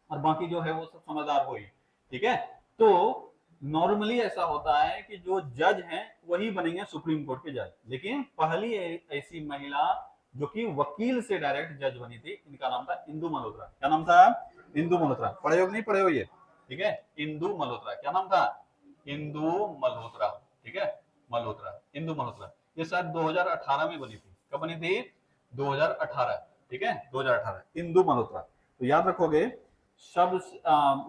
और बाकी जो है वो सब समझदार हो ही। ठीक है, तो नॉर्मली ऐसा होता है कि जो जज हैं वही बनेंगे सुप्रीम कोर्ट के जज, लेकिन पहली ऐसी महिला जो कि वकील से डायरेक्ट जज बनी थी, इनका नाम था इंदु मल्होत्रा। क्या नाम था? इंदु मल्होत्रा। पढ़े हो कि नहीं पढ़े हो ये? ठीक है, इंदु मल्होत्रा। क्या नाम था? इंदु मल्होत्रा। ठीक है, मल्होत्रा, इंदु मल्होत्रा। ये शायद 2018 में बनी थी। कब बनी थी? 2018। ठीक है, 2018, इंदु मल्होत्रा। तो याद रखोगे शब्द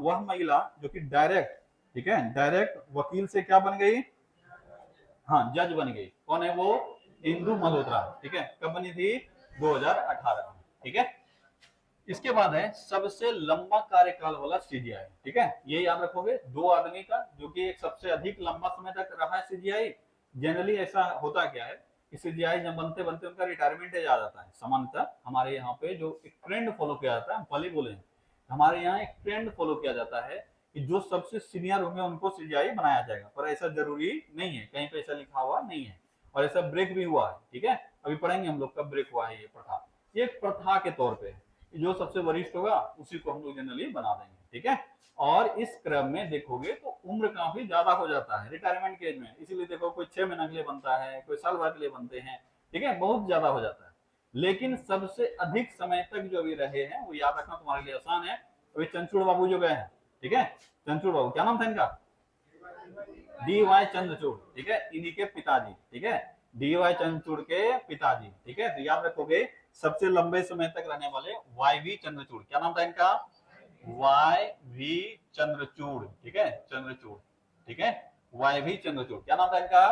वह महिला जो कि डायरेक्ट, ठीक है, डायरेक्ट वकील से क्या बन गई? हाँ, जज बन गई। कौन है वो? इंदु मल्होत्रा। ठीक है, कब बनी थी? 2018 में। ठीक है, इसके बाद है सबसे लंबा कार्यकाल वाला सीजीआई, ठीक है, ये याद रखोगे, दो आदमी का जो कि एक सबसे अधिक लंबा समय तक रहा है सीजीआई। जनरली ऐसा होता क्या है कि सीजीआई जब बनते बनते उनका रिटायरमेंट एज आ जाता है। सामान्यतः हमारे यहाँ पे जो एक ट्रेंड फॉलो किया जाता है, भले बोले हमारे यहाँ एक ट्रेंड फॉलो किया जाता है कि जो सबसे सीनियर होंगे उनको सीजीआई बनाया जाएगा, पर ऐसा जरूरी नहीं है, कहीं पे ऐसा लिखा हुआ नहीं है, और ऐसा ब्रेक भी हुआ है, ठीक है, अभी पढ़ेंगे हम लोग कब ब्रेक हुआ है ये प्रथा। ये प्रथा के तौर पे जो सबसे वरिष्ठ होगा उसी को हम लोग जनरली बना देंगे, ठीक है। और इस क्रम में देखोगे तो उम्र काफी ज्यादा हो जाता है रिटायरमेंट के एज में, इसीलिए देखो कोई 6 महीने के लिए बनता है, कोई साल भर के लिए बनते हैं, ठीक है, बहुत ज्यादा हो जाता है। लेकिन सबसे अधिक समय तक जो अभी रहे हैं वो याद रखना तुम्हारे लिए आसान है। अभी चंचूड़ बाबू जो गए हैं, ठीक है, चंचूड़ बाबू, क्या नाम था इनका, डी.वाई. चंद्रचूड़, ठीक है, इन्हीं के पिताजी, ठीक है, डी.वाई. चंद्रचूड़ के पिताजी, ठीक है। तो याद रखोगे सबसे लंबे समय तक रहने वाले वाई.वी. चंद्रचूड़, क्या नाम था इनका, वाई.वी. चंद्रचूड़, ठीक है, चंद्रचूड़, ठीक है, वाई.वी. चंद्रचूड़, क्या नाम था इनका,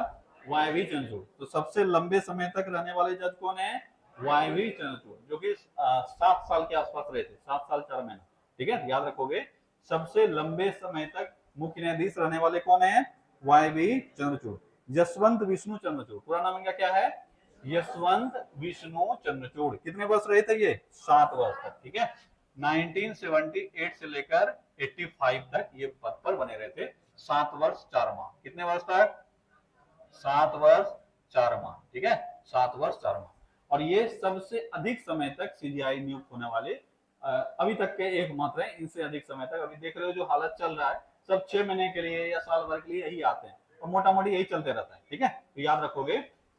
वाई.वी. चंद्रचूड़। तो सबसे लंबे समय तक रहने वाले जज कौन है, वाई.वी. चंद्रचूड़, जो कि 7 साल के आसपास रहे थे, 7 साल 4 महीना, ठीक है। याद रखोगे सबसे लंबे समय तक मुख्य न्यायाधीश रहने वाले कौन है, वाई.वी. चंद्रचूड़। यशवंत विष्णु चंद्रचूड़, पूरा नाम इनका क्या है, यशवंत विष्णु चंद्रचूड़। कितने वर्ष रहे थे ये, 7 वर्ष तक, ठीक है। 1978 से लेकर 85 तक ये पद पर बने रहे थे, 7 वर्ष 4 माह। कितने वर्ष तक, 7 वर्ष 4 माह, ठीक है, 7 वर्ष 4 माह। और ये सबसे अधिक समय तक सीजीआई नियुक्त होने वाले अभी तक के एकमात्र हैं। इनसे अधिक समय तक अभी देख रहे हो जो हालत चल रहा है, सब 6 महीने के लिए या साल भर के लिए यही आते हैं, और मोटा मोटी यही चलते रहता है, ठीक है। तो याद रखोगे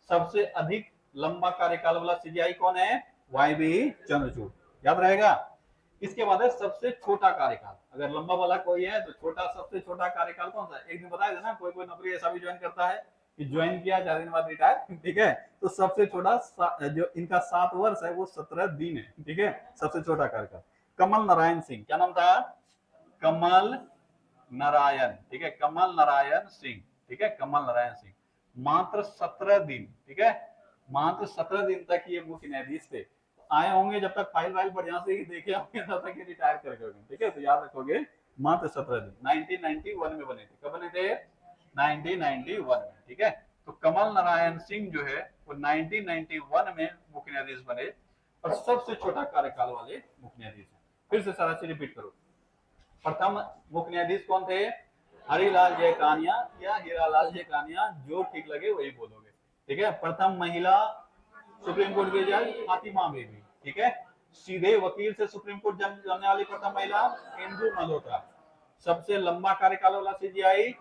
सबसे अधिक लंबा कार्यकाल वाला सीजीआई कौन है, वाई.वी. चंद्रचूड़, याद रहेगा। इसके बाद है सबसे छोटा कार्यकाल, अगर लंबा वाला कोई है तो छोटा, सबसे छोटा कार्यकाल कौन सा है, एक दिन बताया था ना, कोई कोई नौकरी ऐसा भी ज्वाइन करता है कि ज्वाइन किया 4 दिन बाद रिटायर, ठीक है। तो सबसे छोटा जो इनका 7 वर्ष है वो 17 दिन है, ठीक है, सबसे छोटा कार्यकाल। कमल नारायण सिंह, क्या नाम था, कमल नारायण, ठीक है, कमल नारायण सिंह, ठीक है, कमल नारायण सिंह, मात्र 17 दिन, ठीक है, मात्र 17 दिन तक ये मुख्य न्यायाधीश थे। आए होंगे जब तक फाइल वाइल बढ़िया से ही देखे होंगे तब तक ये रिटायर कर गए, ठीक है। तो याद रखोगे मात्र 17 दिन, 1991 में बने थे। कब बने थे, 1991 में, ठीक है। तो कमल नारायण सिंह जो है वो 1991 में मुख्य न्यायाधीश बने और सबसे छोटा कार्यकाल वाले मुख्य न्यायाधीश हैं। फिर से सारा चीज रिपीट करो। प्रथम मुख्य न्यायाधीश कौन थे, हरिलाल जयकानिया या हीरालाल जयकानिया, जो ठीक लगे वही बोलोगे, ठीक है। प्रथम महिला सुप्रीम कोर्ट के जज फातिमा बेबी, ठीक है। सीधे वकील से सुप्रीम कोर्ट जाने वाली प्रथम महिला इंदु मल्होत्रा। सबसे लंबा कार्यकाल वाला सीजीआई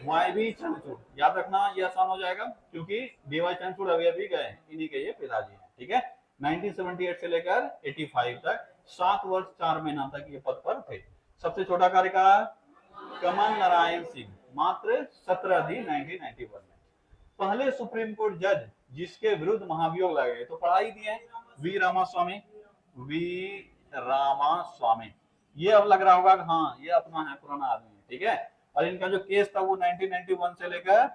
वाई.वी. चंद्रचूड़, याद रखना ये आसान हो जाएगा क्योंकि डी.वाई. चंद्रचूड़ अभी अभी गए, इन्हीं के ये पिताजी हैं, ठीक है। 1978 से लेकर 85 तक 7 वर्ष 4 महीना तक ये पद पर थे। सबसे छोटा कार्यकाल कमल नारायण सिंह, मात्र 17 दिन 1991 में। पहले सुप्रीम कोर्ट जज जिसके विरुद्ध महाभियोग लगे, तो पढ़ा ही दिए, वी रामास्वामी, वी रामास्वामी। ये अब लग रहा होगा कि हाँ ये अपना है, पुराना आदमी है, ठीक है। और इनका जो केस था वो 1991 से लेकर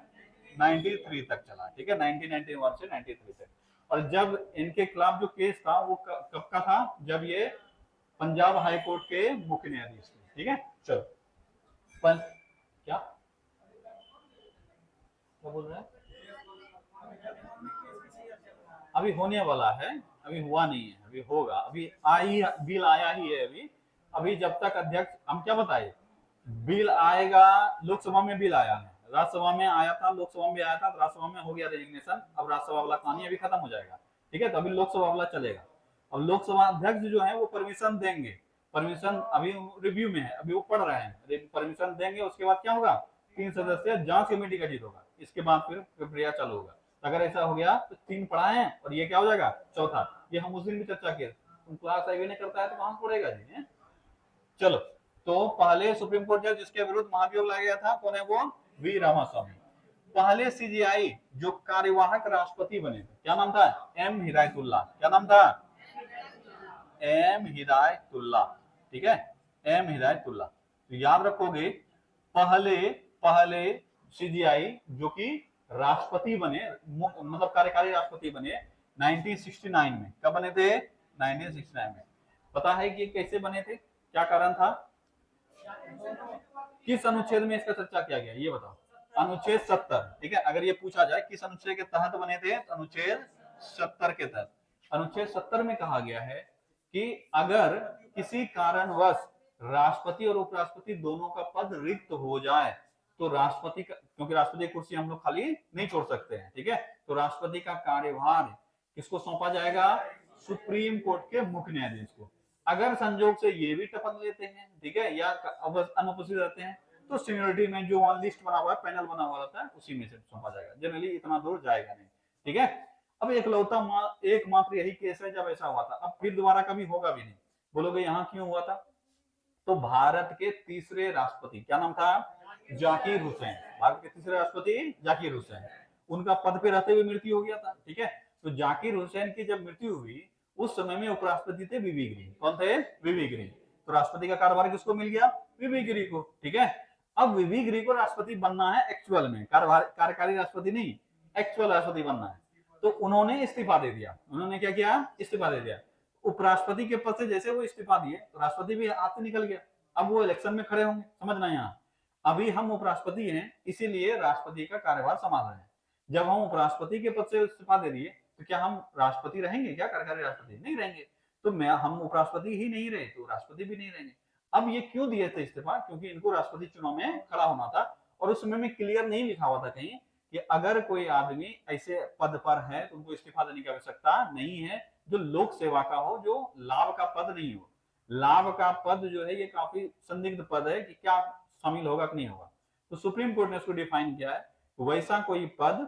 93 तक चला, ठीक है, 1991 से 93 तक। और जब इनके खिलाफ जो केस था वो कब का था, जब ये पंजाब हाई कोर्ट के मुख्य न्यायाधीश थे, ठीक है। चलो क्या बोल रहे हैं, अभी होने वाला है, अभी हुआ नहीं है, अभी होगा, अभी आई बिल आया ही है अभी। अभी जब तक अध्यक्ष, हम क्या बताए, बिल आएगा, लोकसभा में बिल आया है, राज्यसभा में आया था, लोकसभा में आया था, तो राज्यसभा में हो गया रेजिग्नेशन, अब राज्यसभा वाला कहानी अभी खत्म हो जाएगा, ठीक है। तो अभी लोकसभा वाला चलेगा। अब लोकसभा अध्यक्ष जो है वो परमिशन देंगे, परमिशन अभी रिव्यू में है, अभी वो पढ़ रहे हैं, परमिशन देंगे, उसके बाद क्या होगा, 3 सदस्य जांच कमेटी गठित होगा, इसके बाद फिर प्रक्रिया चालू होगा। अगर ऐसा हो गया तो 3 पढ़ाए हैं और ये क्या हो जाएगा, चौथा। ये हम उस दिन भी चर्चा किए, तुम क्लास आईवी नहीं करता है तो कहां पढ़ेगा जी है? चलो, तो पहले सुप्रीम कोर्ट जज जिसके विरुद्ध महाभियोग लगाया गया था कौन है, वो वी रामास्वामी। पहले सीजीआई जो कार्यवाहक राष्ट्रपति बने थे, क्या नाम था, एम हिदायतुल्लाह, क्या नाम था, एम हिदायतुल्लाह, ठीक है, एम हिदायतुल्लाह। तो याद रखोगे पहले सीजीआई जो कि राष्ट्रपति बने, मतलब कार्यकारी राष्ट्रपति बने 1969 में। कब बने थे, 1969 में। पता है कि कैसे बने थे, क्या कारण था, किस अनुच्छेद में इसका चर्चा किया गया, ये बताओ। अनुच्छेद 70, ठीक है। अगर ये पूछा जाए किस अनुच्छेद के तहत बने थे, तो अनुच्छेद 70 के तहत। अनुच्छेद 70 में कहा गया है कि अगर किसी कारणवश राष्ट्रपति और उपराष्ट्रपति दोनों का पद रिक्त हो जाए तो राष्ट्रपति का, क्योंकि राष्ट्रपति की कुर्सी हम लोग खाली नहीं छोड़ सकते हैं, ठीक है, तो राष्ट्रपति का कार्यभार किसको सौंपा जाएगा, सुप्रीम कोर्ट के मुख्य न्यायाधीश को। अगर संजोग से ये भी टपक लेते हैं, ठीक है, या अनुपस्थित रहते हैं, तो सीनियरिटी में जो लिस्ट बना हुआ है, पैनल बना हुआ रहता है, उसी में से सौंपा जाएगा। जनरली इतना दूर जाएगा नहीं, ठीक है। अब एकमात्र यही केस है जब ऐसा हुआ था, अब फिर दोबारा कभी होगा भी नहीं। बोलोगे यहाँ क्यों हुआ था, तो भारत के तीसरे राष्ट्रपति, क्या नाम था, जाकिर हुसैन। भारत के तीसरे राष्ट्रपति जाकिर हुसैन, उनका पद पे रहते हुए मृत्यु हो गया था, ठीक है। तो जाकिर हुसैन की जब मृत्यु हुई उस समय में उपराष्ट्रपति थे वीवी गिरी। कौन थे, वीवी गिरी। तो राष्ट्रपति का कार्यभार किसको मिल गया, वीवी गिरी को, ठीक है। अब वीवी गिरी को राष्ट्रपति बनना है एक्चुअल में, कार्यकारी राष्ट्रपति नहीं, एक्चुअल राष्ट्रपति बनना है। तो उन्होंने इस्तीफा दे दिया। उन्होंने क्या किया, इस्तीफा दे दिया। उपराष्ट्रपति के पद से जैसे वो इस्तीफा दिए तो राष्ट्रपति भी हाथ से निकल गया। अब वो इलेक्शन में खड़े होंगे, समझना। यहाँ अभी हम उपराष्ट्रपति हैं, इसीलिए राष्ट्रपति का कार्यभार संभाल रहे हैं। जब हम उपराष्ट्रपति के पद से इस्तीफा दे दिए तो क्या हम राष्ट्रपति रहेंगे, क्या कार्यकारी राष्ट्रपति नहीं रहेंगे। तो हम उपराष्ट्रपति ही नहीं रहे तो राष्ट्रपति भी नहीं रहेंगे। अब ये क्यों दिए थे इस्तीफा, क्योंकि इनको राष्ट्रपति चुनाव में खड़ा होना था और उस समय में क्लियर नहीं लिखा हुआ था कहीं कि अगर कोई आदमी ऐसे पद पर है तो उनको इस्तीफा देने की आवश्यकता नहीं है, जो लोक सेवा का हो, जो लाभ का पद नहीं हो। लाभ का पद जो है ये काफी संदिग्ध पद है कि क्या शामिल होगा कि नहीं होगा। तो सुप्रीम कोर्ट ने उसको डिफाइन किया है, वैसा कोई पद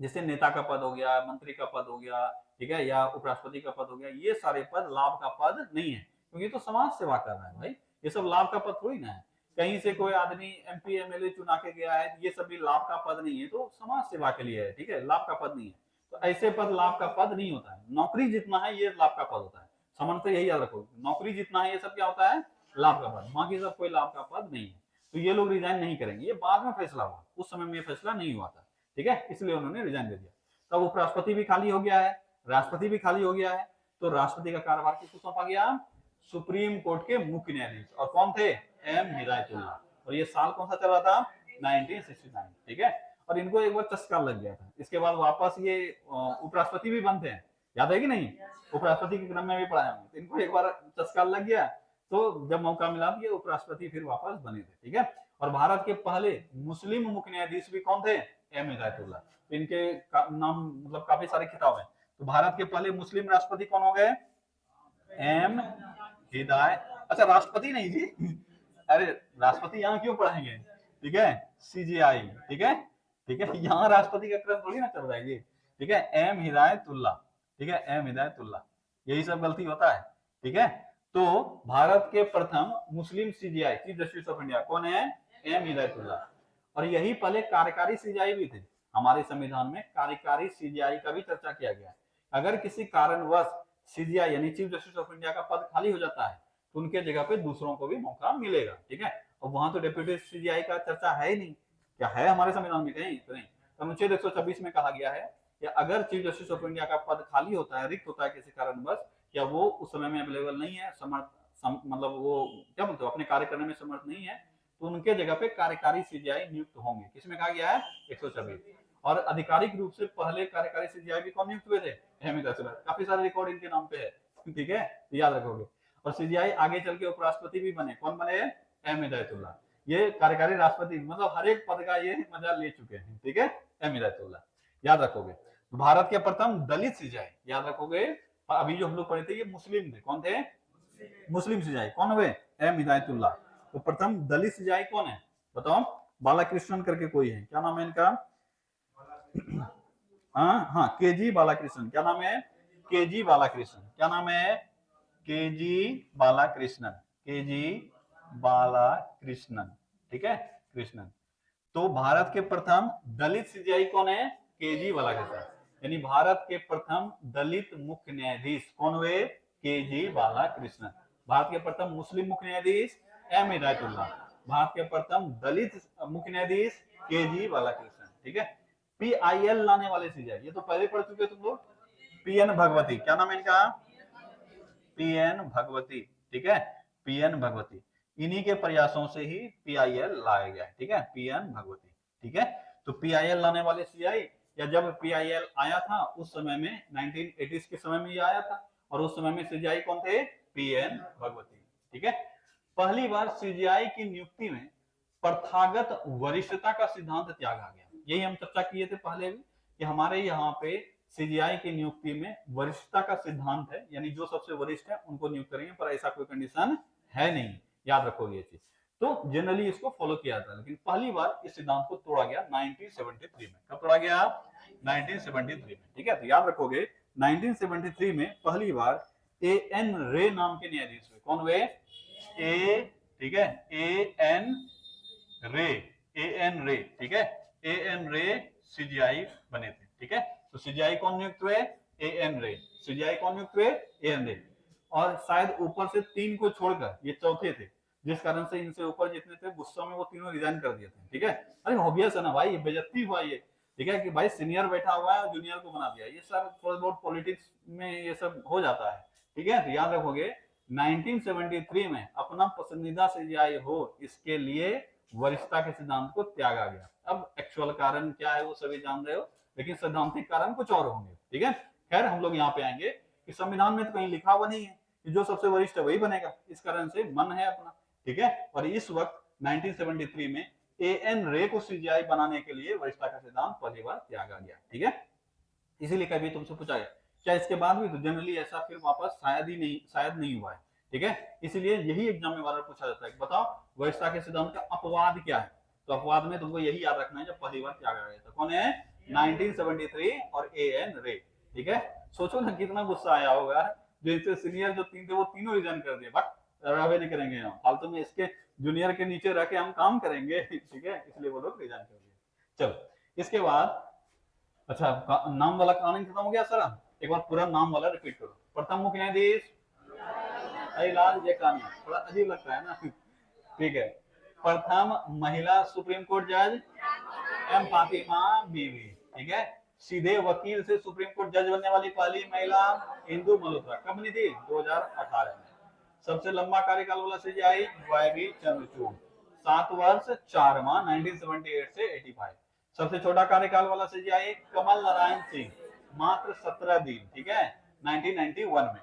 जैसे नेता का पद हो गया, मंत्री का पद हो गया, ठीक है, या उपराष्ट्रपति का पद हो गया, ये सारे पद लाभ का पद नहीं है, क्योंकि तो समाज सेवा कर रहा है भाई। ये सब लाभ का पद थोड़ी ना है। कहीं से कोई आदमी एमपी एमएलए चुना के गया है, ये सब भी लाभ का पद नहीं है, तो समाज सेवा के लिए है, ठीक है, लाभ का पद नहीं है। तो ऐसे पद लाभ का पद नहीं होता है। नौकरी जितना है ये लाभ का पद होता है, सामान्यतः यही याद रखो, नौकरी जितना है ये सब क्या होता है, लाभ का पद। बाकी सब कोई लाभ का पद नहीं है। तो ये लोग रिजाइन नहीं करेंगे, ये बाद में फैसला हुआ, उस समय में फैसला नहीं हुआ था, ठीक है, इसलिए उन्होंने रिजाइन दे दिया। तब उपराष्ट्रपति भी खाली हो गया है, राष्ट्रपति भी खाली हो गया है, तो राष्ट्रपति का कार्यभार किसको सौंपा गया, सुप्रीम कोर्ट के मुख्य न्यायाधीश। और कौन थे, एम हिदायतुल्लाह। और ये साल कौन सा चल रहा था, 1969, ठीक है। और इनको एक बार चस्का लग गया था, इसके बाद वापस ये उपराष्ट्रपति भी बनते हैं, याद है कि नहीं, उपराष्ट्रपति के क्रम में भी पढ़ाए होंगे। तो इनको एक बार चस्का लग गया, तो जब मौका मिला तो ये उपराष्ट्रपति फिर वापस बने थे, ठीक है। और भारत के पहले मुस्लिम मुख्य न्यायाधीश भी कौन थे, एम हिदायतुल्लाह। तो इनके नाम मतलब काफी सारे खिताब हैं। तो भारत के पहले मुस्लिम राष्ट्रपति कौन हो गए, एम हिदायत। अच्छा राष्ट्रपति नहीं जी, अरे राष्ट्रपति यहाँ क्यों पढ़ाएंगे, ठीक है, सीजीआई, ठीक है, ठीक है, यहाँ राष्ट्रपति का क्रम थोड़ी ना चल रहा है ये, ठीक है, एम हिदायतुल्लाह, ठीक है, एम हिदायतुल्लाह। यही सब गलती होता है, ठीक है। तो भारत के प्रथम Muslim CJI, chief justice of India, कौन है, एम हिदायतुल्लाह। और यही पहले कार्यकारी सीजीआई भी थे। हमारे संविधान में कार्यकारी सीजीआई का भी चर्चा किया गया है। अगर किसी कारणवश सीजीआई यानी चीफ जस्टिस ऑफ इंडिया का पद खाली हो जाता है तो उनके जगह पे दूसरों को भी मौका मिलेगा, ठीक है। और वहां तो डेप्यूटी सीजीआई का चर्चा है ही नहीं, क्या है हमारे संविधान में, कहीं तो नहीं। तो अनुच्छेद 126 में कहा गया है कि अगर चीफ जस्टिस ऑफ इंडिया का पद खाली होता है, रिक्त होता है किसी कारणवश, या वो उस समय में अवेलेबल नहीं है, मतलब वो क्या बोलते हो, अपने कार्य करने में समर्थ नहीं है, तो उनके जगह पे कार्यकारी सीजीआई नियुक्त होंगे। किसमें कहा गया है, 126। और आधिकारिक रूप से पहले कार्यकारी सीजीआई भी कौन नियुक्त हुए थे, एम हिदायतुल्लाह। काफी सारे रिकॉर्ड इनके नाम पे है, ठीक है, तो याद रखोगे। और सीजीआई आगे चल के उपराष्ट्रपति भी बने, कौन बने, एम हिदायतुल्लाह। ये कार्यकारी राष्ट्रपति, मतलब हर एक पद का ये मजा ले चुके हैं, ठीक है, एम हिदायतुल्लाह, याद रखोगे। भारत के प्रथम दलित सीजीआई, याद रखोगे। अभी जो हम लोग पढ़े थे ये मुस्लिम थे, कौन थे, मुस्लिम सीजीआई, कौन हुए, एम हिदायतुल्लाह। तो प्रथम दलित सीजीआई कौन है, बताओ, बालाकृष्णन करके कोई है, क्या नाम है इनका, हाँ केजी बालाकृष्णन। क्या नाम है, केजी बालाकृष्णन। क्या नाम है, केजी बालाकृष्णन, केजी बालाकृष्णन, ठीक है, कृष्णन। तो भारत के प्रथम दलित सीजीआई कौन है, केजी बालाकृष्णन। यानी भारत के प्रथम दलित मुख्य न्यायाधीश कौन हुए, केजी बालाकृष्णन। भारत के प्रथम मुस्लिम मुख्य न्यायाधीश एम हिदायतुल्लाह। भारत के प्रथम दलित मुख्य न्यायाधीश केजी बालाकृष्णन, ठीक है। पीआईएल लाने वाले सीजीआई, ये तो पहले पढ़ चुके तुम लोग, पीएन भगवती। क्या नाम है इनका, PN भगवती, ठीक है, PN भगवती, इन्हीं के प्रयासों से ही PIL लाया गया है, ठीक है, PN भगवती, ठीक है। तो PIL लाने वाले CI, या जब PIL आया था उस समय में 1980s के समय में ये आया था, और उस समय में CGI कौन थे? PN भगवती, ठीक है। पहली बार CGI की नियुक्ति में प्रथागत वरिष्ठता का सिद्धांत त्यागा गया। यही हम चर्चा किए थे पहले भी कि हमारे यहाँ पे CGI की नियुक्ति में वरिष्ठता का सिद्धांत है, यानी जो सबसे वरिष्ठ है उनको नियुक्त करेंगे, पर ऐसा कोई कंडीशन है नहीं, याद रखोगे ये चीज। तो जनरली इसको फॉलो किया जाता है, लेकिन पहली बार इस सिद्धांत को तोड़ा गया 1973 में। कब तोड़ा गया? 1973 में, ठीक है। तो याद रखोगे 1973 में पहली बार AN रे नाम के न्यायाधीश हुए। कौन हुए? ठीक है, AN रे, ठीक है, AN रे CGI बने थे, ठीक है। तो CGI कौन नियुक्त हुए? AN रे। CGI कौन नियुक्त हुए? AN रे। और शायद ऊपर से 3 को छोड़कर ये चौथे थे, जिस कारण से इनसे ऊपर जितने थे गुस्सा में वो तीनों रिजाइन कर दिए थे, ठीक है। अरे ऑब्वियस है ना भाई, ये बेइज्जती हुआ ये, ठीक है, कि भाई सीनियर बैठा हुआ है जूनियर को बना दिया। ये सब थोड़ा बहुत पॉलिटिक्स में ये सब हो जाता है, ठीक है। तो याद रखोगे 1973 में अपना पसंदीदा CGI हो, इसके लिए वरिष्ठता के सिद्धांत को त्यागा गया। अब एक्चुअल कारण क्या है वो सभी जान रहे हो, लेकिन सैद्धांतिक कारण कुछ और होंगे, ठीक है। खैर हम लोग यहाँ पे आएंगे कि संविधान में तो कहीं लिखा हुआ नहीं है कि जो सबसे वरिष्ठ है वही बनेगा, इस कारण से मन है अपना, ठीक है। और इस वक्त 1973 में AN रे को CGI बनाने के लिए वरिष्ठता का सिद्धांत पहली बार त्यागा गया, ठीक है। इसीलिए कभी तुमसे पूछा गया क्या इसके बाद भी? तो जनरली ऐसा फिर वापस शायद नहीं हुआ है, ठीक है। इसलिए यही एग्जाम में बार पूछा जाता है, बताओ वरिष्ठता के सिद्धांत का अपवाद क्या है? तो अपवाद में तुमको यही याद रखना है जब पहली बार त्यागा गया था। कौन है? 1973 और AN रे, ठीक है। सोचो ना कितना गुस्सा आया होगा, जो इससे सीनियर जो 3 थे वो तीनों रिजाइन कर दिए, बट रहे नहीं करेंगे हम फालतू में, इसके जूनियर के नीचे रह के हम काम करेंगे, ठीक है, इसलिए वो लोग रिजाइन कर दिए। चलो इसके बाद, अच्छा नाम वाला कहानी खत्म हो गया सर, एक बार पूरा नाम वाला रिपीट करो। प्रथम मुख्य न्यायाधीश हरिलाल जेकानी, थोड़ा अजीब लगता है ना, ठीक है। प्रथम महिला सुप्रीम कोर्ट जज M फातिमा बीवी, ठीक है। सीधे वकील से सुप्रीम कोर्ट जज बनने वाली पहली महिला इंदु मल्होत्रा, कब बनी थी? 2018 में। सबसे लंबा कार्यकाल वाला CGI YV चंद्रचूड़, 7 वर्ष 4 माह 1978 से 85। सबसे छोटा कार्यकाल वाला CGI कमल नारायण सिंह, मात्र 17 दिन, ठीक है, 1991 में।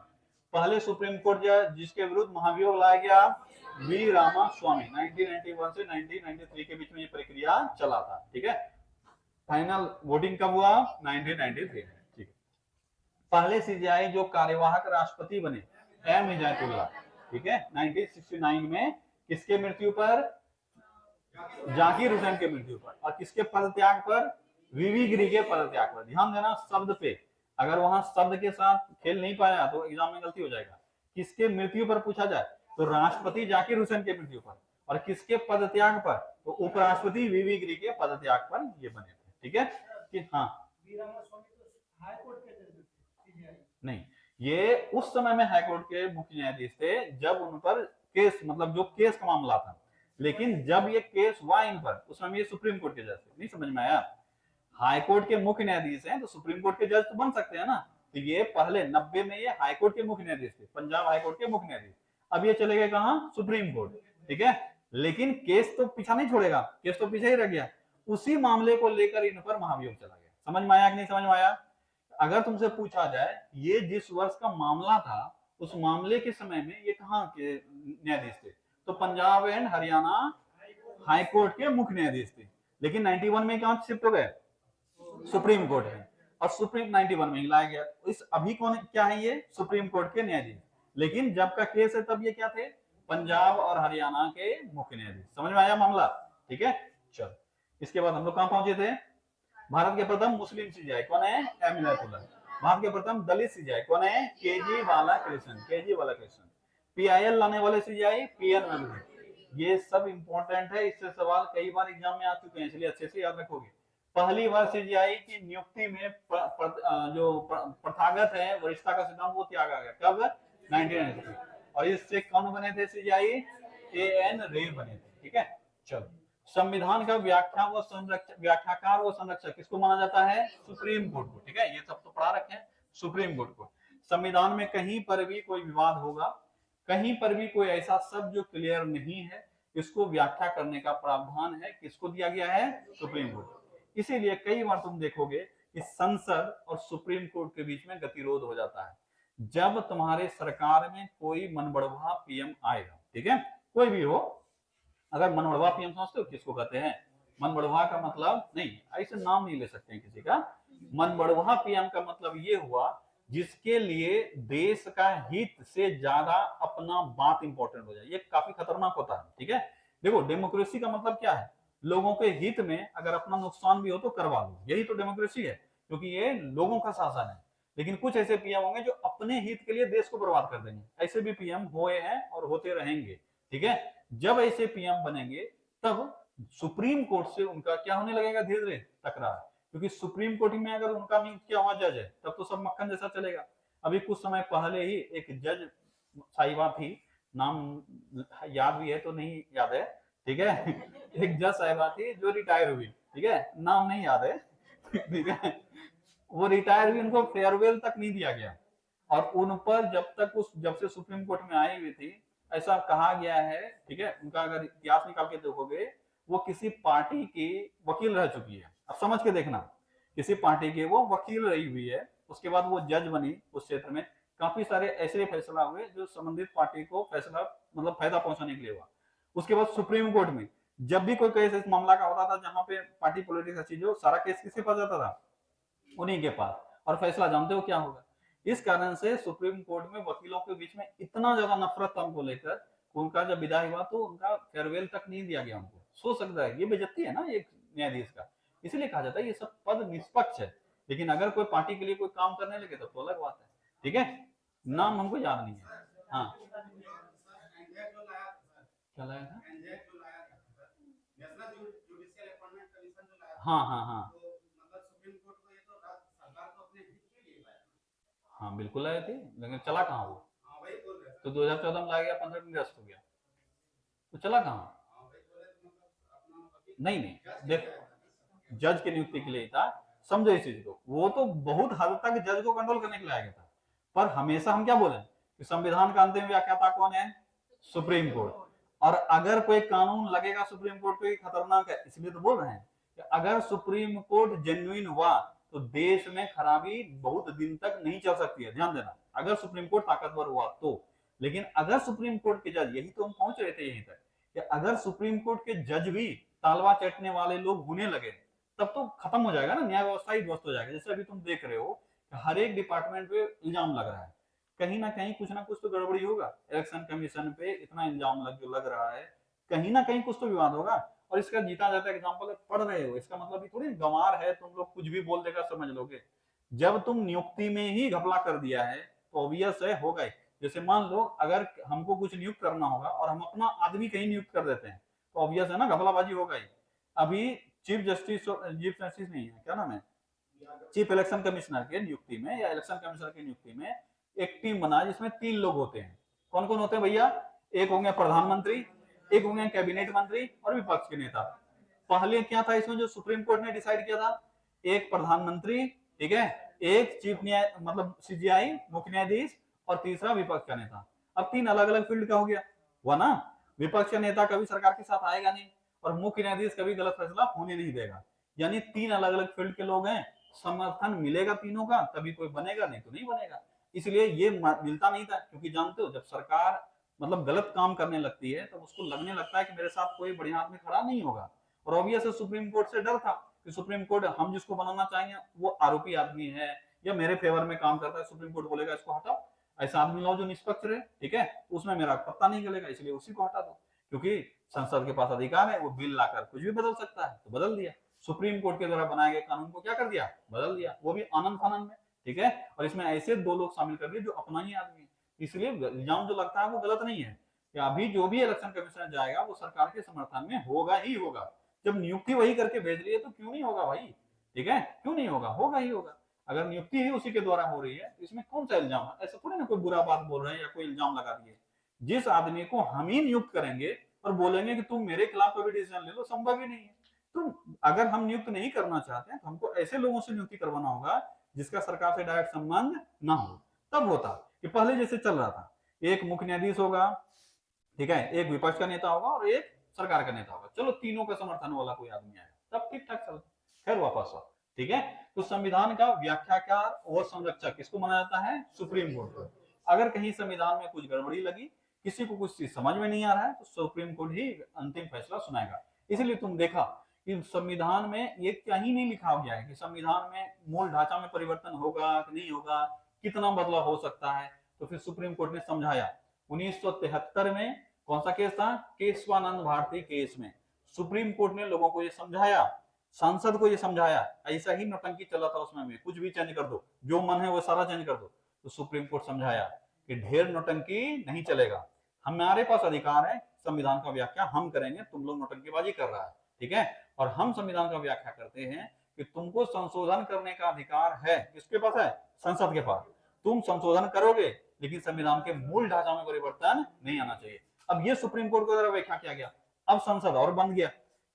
पहले सुप्रीम कोर्ट जज जिसके विरुद्ध महाभियोग लाया गया V रामा स्वामी, 1991 से 1993 के बीच में ये प्रक्रिया चला था, ठीक है। फाइनल वोटिंग कब हुआ? 1993 में, ठीक है। पहले CGI जो कार्यवाहक राष्ट्रपति बने M हिदायतुल्लाह, ठीक है, 1969 में। किसके मृत्यु पर? जाकिर हुसैन के मृत्यु पर। और किसके पद त्याग पर? VV गिरी के पद त्याग पर। ध्यान देना शब्द पे, अगर वहां शब्द के साथ खेल नहीं पाया तो एग्जाम में गलती हो जाएगा। किसके मृत्यु पर पूछा जाए तो राष्ट्रपति जाकिर हुसैन के मृत्यु पर। और किसके पद त्याग पर? तो उपराष्ट्रपति VV गिरी के पद त्याग पर ये बने थे, ठीक है। कि हाँ नहीं, ये उस समय में हाईकोर्ट के मुख्य न्यायाधीश थे जब उन पर केस, मतलब जो केस का मामला था। लेकिन जब ये केस हुआ इन पर, उस समय ये सुप्रीम कोर्ट के जज थे। नहीं समझ में आया? हाईकोर्ट के मुख्य न्यायाधीश हैं तो सुप्रीम कोर्ट के जज तो बन सकते हैं ना। तो ये पहले 90 में ये हाईकोर्ट के मुख्य न्यायाधीश थे, पंजाब हाईकोर्ट के मुख्य न्यायाधीश। अब ये चले गए कहाँ? सुप्रीम कोर्ट, ठीक है। लेकिन केस तो पीछा नहीं छोड़ेगा, केस तो पीछे ही रह गया। उसी मामले को लेकर इन पर महाभियोग चला गया। समझ में आया कि नहीं समझ में आया? अगर तुमसे पूछा जाए ये जिस वर्ष का मामला था उस मामले के समय में ये कहाँ के न्यायाधीश थे, तो पंजाब एंड हरियाणा हाईकोर्ट के मुख्य न्यायाधीश थे। लेकिन 91 में कहाँ शिफ्ट हो गए? सुप्रीम कोर्ट है। और सुप्रीम 91 में लाया गया। इस अभी कौन क्या है? ये सुप्रीम कोर्ट के न्यायाधीश। लेकिन जब का केस है तब ये क्या थे? पंजाब और हरियाणा के मुख्य न्यायाधीश। समझ में आया मामला? ठीक है, चलो इसके बाद हम लोग कहां पहुंचे थे? भारत के प्रथम मुस्लिम CGI कौन है? M हिदायतुल्लाह। भारत के प्रथम दलित CGI कौन है? KG बालाकृष्णन। PIL लाने वाले CGI PN भगवती। ये सब इंपॉर्टेंट है, इससे सवाल कई बार एग्जाम में आ चुके हैं, इसलिए अच्छे से याद रखोगे। पहली बार CGI की नियुक्ति में जो प्रथागत है वरिष्ठता का सिद्धांत वो त्यागा गया। कब? 1993। और इससे कौन बने थे CGI? AN रे बने थे, ठीक है। चलो संविधान का व्याख्याकार व संरक्षक किसको माना जाता है? सुप्रीम कोर्ट को, ठीक है। ये सब तो पढ़ा रखे हैं, सुप्रीम कोर्ट को। संविधान में कहीं पर भी कोई विवाद होगा, कहीं पर भी कोई ऐसा शब्द जो क्लियर नहीं है, इसको व्याख्या करने का प्रावधान है, किसको दिया गया है? Supreme court. इसीलिए कई बार तुम देखोगे कि संसद और सुप्रीम कोर्ट के बीच में गतिरोध हो जाता है जब तुम्हारे सरकार में कोई मनबड़वा पीएम आएगा, ठीक है, कोई भी हो। अगर मनबड़वा पीएम समझते हो किसको कहते हैं? मनबड़वा का मतलब नहीं, ऐसे नाम नहीं ले सकते हैं किसी का। मनबड़वा पीएम का मतलब ये हुआ जिसके लिए देश का हित से ज्यादा अपना बात इंपॉर्टेंट हो जाए। ये काफी खतरनाक होता है, ठीक है। देखो डेमोक्रेसी का मतलब क्या है? लोगों के हित में अगर अपना नुकसान भी हो तो करवा लो, यही तो डेमोक्रेसी है, क्योंकि ये लोगों का शासन है। लेकिन कुछ ऐसे पीएम होंगे जो अपने हित के लिए देश को बर्बाद कर देंगे। ऐसे भी पीएम हुए हैं और होते रहेंगे, ठीक है। जब ऐसे पीएम बनेंगे तब सुप्रीम कोर्ट से उनका क्या होने लगेगा? धीरे धीरे टकरार, क्योंकि सुप्रीम कोर्ट में अगर उनका नियुक्त किया हुआ जज है तब तो सब मक्खन जैसा चलेगा। अभी कुछ समय पहले ही एक जज साहिबा थी, नाम याद भी है तो नहीं याद है, ठीक है। एक जज साहिबा थी जो रिटायर हुई, ठीक है, नाम नहीं याद है, ठीक है। वो रिटायर हुई, उनको फेयरवेल तक नहीं दिया गया। और उन पर जब से सुप्रीम कोर्ट में आई हुई थी, ऐसा कहा गया है, ठीक है, उनका अगर इतिहास निकाल के देखोगे वो किसी पार्टी की वकील रह चुकी है। अब समझ के देखना, किसी पार्टी के वो वकील रही हुई है, उसके बाद वो जज बनी उस क्षेत्र में। काफी सारे ऐसे फैसला हुए जो संबंधित पार्टी को फैसला मतलब फायदा पहुंचाने के लिए हुआ। उसके बाद सुप्रीम कोर्ट में जब भी कोई केस इस मामला का होता था जहां पे पार्टी पॉलिटिक्स चीज हो, सारा केस किसके पास जाता था? उन्हीं के पास। और फैसला जानते हो क्या होगा? इस कारण से सुप्रीम कोर्ट में वकीलों के बीच में इतना ज्यादा नफरत था उनको लेकर, उनका जब विदाई हुआ तो उनका फेयरवेल तक नहीं दिया गया उनको। सोच सकता है, ये बेइज्जती है ना एक न्यायाधीश का। इसलिए कहा जाता है ये सब पद निष्पक्ष है, लेकिन अगर कोई पार्टी के लिए कोई काम करने लगे तो अलग बात है, ठीक है। नाम हमको याद नहीं है। हाँ क्या लाया था? हाँ हाँ हाँ हाँ बिल्कुल आए थे, लेकिन चला कहाँ वो? तो 2014 में लाया गया, 15 दिन ग्रस्त हो गया, तो चला कहाँ? नहीं नहीं देख, जज की नियुक्ति के लिए था, समझो इस चीज को। वो तो बहुत हद तक जज को कंट्रोल करने के लिए आ गया था, पर हमेशा हम क्या बोले कि संविधान का अंतिम व्याख्याता कौन है? Supreme court. और अगर कोई कानून लगेगा सुप्रीम कोर्ट को खतरनाक है, इसलिए तो बोल रहे हैं कि अगर सुप्रीम कोर्ट जेन्युइन हुआ तो देश में खराबी बहुत दिन तक नहीं चल सकती है, ध्यान देना, अगर सुप्रीम कोर्ट ताकतवर हुआ तो। लेकिन अगर सुप्रीम कोर्ट के जज, यही तो हम पहुंच रहे थे यहीं तक, कि अगर सुप्रीम कोर्ट के जज भी तालवा चटने वाले लोग होने लगे तब तो खत्म हो जाएगा ना, न्याय व्यवस्था ही ध्वस्त हो जाएगा। जैसे अभी तुम देख रहे हो हर एक डिपार्टमेंट पे इल्जाम लग रहा है, कहीं ना कहीं कुछ ना कुछ तो गड़बड़ी होगा। इलेक्शन कमीशन पे इतना इल्जाम लग रहा है, कहीं ना कहीं कुछ तो विवाद होगा। और इसका जीता जाता एग्जाम्पल पढ़ रहे हो, इसका मतलब थोड़ी गंवार है तुम लोग कुछ भी बोल देगा समझ लोगे। जब तुम नियुक्ति में ही घपला कर दिया है तो ऑब्वियस है होगा ही। जैसे मान लो अगर हमको कुछ नियुक्त करना होगा और हम अपना आदमी कहीं नियुक्त कर देते हैं तो ऑब्वियस है ना घपलाबाजी होगा ही। अभी चीफ जस्टिस नहीं है, क्या नाम है, चीफ इलेक्शन कमिश्नर के नियुक्ति में या इलेक्शन कमिश्नर की नियुक्ति में एक टीम बना जिसमें 3 लोग होते हैं। कौन कौन होते हैं भैया? एक होंगे प्रधानमंत्री, एक होंगे कैबिनेट मंत्री और विपक्ष के नेता। पहले क्या था इसमें जो सुप्रीम कोर्ट ने डिसाइड किया था? एक प्रधानमंत्री, ठीक है, एक चीफ न्याय मतलब सीजीआई मुख्य न्यायाधीश और तीसरा विपक्ष का नेता। अब 3 अलग अलग फील्ड का हो गया, हुआ ना। विपक्ष का नेता कभी सरकार के साथ आएगा नहीं और मुख्य न्यायाधीश कभी गलत फैसला होने नहीं देगा। यानी 3 अलग अलग फील्ड के लोग हैं, समर्थन मिलेगा तीनों का तभी कोई बनेगा, नहीं तो नहीं बनेगा। इसलिए ये मिलता नहीं था, क्योंकि जानते हो जब सरकार मतलब गलत काम करने लगती है तो उसको लगने लगता है कि मेरे साथ कोई बढ़िया आदमी खड़ा नहीं होगा। और ऑब्वियस है सुप्रीम कोर्ट से डर था कि सुप्रीम कोर्ट हम जिसको बनाना चाहेंगे वो आरोपी आदमी है या मेरे फेवर में काम करता है, सुप्रीम कोर्ट बोलेगा इसको हटाओ, ऐसा आदमी लाओ जो निष्पक्ष रहे, ठीक है, उसमें मेरा पत्ता नहीं गलेगा, इसलिए उसी को हटा दो। क्योंकि संसद के पास अधिकार है, वो बिल लाकर कुछ भी बदल सकता है, तो बदल दिया। सुप्रीम कोर्ट के द्वारा बनाए गए कानून को क्या कर दिया? बदल दिया, वो भी आनंद फानंद में, ठीक है। और इसमें ऐसे 2 लोग शामिल कर दिए जो अपना ही आदमी है। इसलिए इल्जाम जो लगता है वो गलत नहीं है कि अभी जो भी इलेक्शन कमीशन जाएगा वो सरकार के समर्थन में होगा ही होगा। जब नियुक्ति वही करके भेज रही है तो क्यों नहीं होगा भाई, ठीक है, क्यों नहीं होगा, होगा ही होगा। अगर नियुक्ति ही उसी के द्वारा हो रही है इसमें कौन सा इल्जाम है? ऐसा थोड़ी ना कोई बुरा बात बोल रहे हैं या कोई इल्जाम लगा दिए। जिस आदमी को हम ही नियुक्त करेंगे और बोलेंगे कि तुम मेरे खिलाफ कोई डिसीजन ले लो, संभव ही नहीं है। तो अगर हम नियुक्त नहीं करना चाहते हैं तो हमको ऐसे लोगों से नियुक्ति करवाना होगा जिसका सरकार से डायरेक्ट संबंध ना हो। तब होता कि पहले जैसे चल रहा था, एक मुख्य न्यायाधीश होगा, ठीक है, एक विपक्ष का नेता होगा और एक सरकार का नेता होगा, चलो तीनों का समर्थन वाला कोई आदमी आएगा, तब ठीक ठाक चलता। फिर वापस आओ, ठीक है। तो संविधान का व्याख्याकार और संरक्षक किसको माना जाता है? सुप्रीम कोर्ट को। अगर कहीं संविधान में कुछ गड़बड़ी लगी, किसी को कुछ चीज समझ में नहीं आ रहा है, तो सुप्रीम कोर्ट ही अंतिम फैसला सुनाएगा। इसलिए तुम देखा कि संविधान में ये कहीं नहीं लिखा गया है कि संविधान में मूल ढांचा में परिवर्तन होगा कि नहीं होगा, कितना बदलाव हो सकता है। तो फिर सुप्रीम कोर्ट ने समझाया 1973 में, कौन सा केस था? केशवानंद भारती केस में सुप्रीम कोर्ट ने लोगों को ये समझाया, सांसद को ये समझाया, ऐसा ही नौटंकी चला था उसमें भी, कुछ भी चेंज कर दो, जो मन है वो सारा चेंज कर दो। तो सुप्रीम कोर्ट समझाया कि ढेर नौटंकी नहीं चलेगा, हमारे पास अधिकार है, संविधान का व्याख्या हम करेंगे, तुम लोग नौटंकीबाजी कर रहा है, ठीक है। और हम संविधान का व्याख्या करते हैं कि तुमको संशोधन करने का अधिकार है, किसके पास है? संसद के पास। तुम संशोधन करोगे लेकिन संविधान के मूल ढांचा में परिवर्तन नहीं आना चाहिए। अब ये सुप्रीम कोर्ट को द्वारा व्याख्या किया गया, अब संसद और बन गया,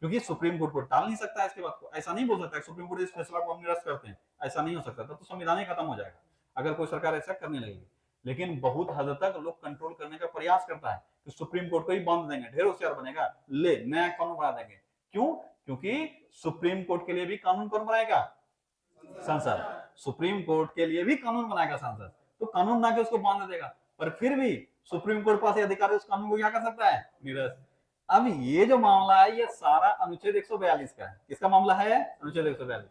क्योंकि सुप्रीम कोर्ट को टाल नहीं सकता इसके बाद को, ऐसा नहीं बोल सकता सुप्रीम कोर्ट इस फैसला को हम निरस्त करते हैं, ऐसा नहीं हो सकता, तो संविधान ही खत्म हो जाएगा अगर कोई सरकार ऐसा करने लगेगी। लेकिन बहुत हद तक लोग कंट्रोल करने का प्रयास करता है कि सुप्रीम कोर्ट को ही बांध देंगे, ढेर होशियार बनेगा, ले नया कानून बना देंगे। क्यों? क्योंकि सुप्रीम कोर्ट के लिए भी कानून कौन बनाएगा? संसद। सुप्रीम कोर्ट के लिए भी कानून बनाएगा संसद, तो कानून बना के उसको बांध देगा, पर फिर भी सुप्रीम कोर्ट पास अधिकार है, उस कानून को क्या कर सकता है? निरस्त। अब ये जो मामला है ये सारा अनुच्छेद 142 का है। किसका मामला है? अनुच्छेद 142।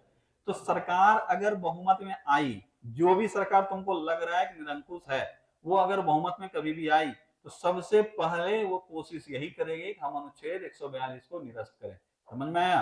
तो सरकार अगर बहुमत में आई, जो भी सरकार तुमको लग रहा है कि निरंकुश है, वो अगर बहुमत में कभी भी आई तो सबसे पहले वो कोशिश यही करेगी कि हम अनुच्छेद 142 को निरस्त करें। समझ में आया?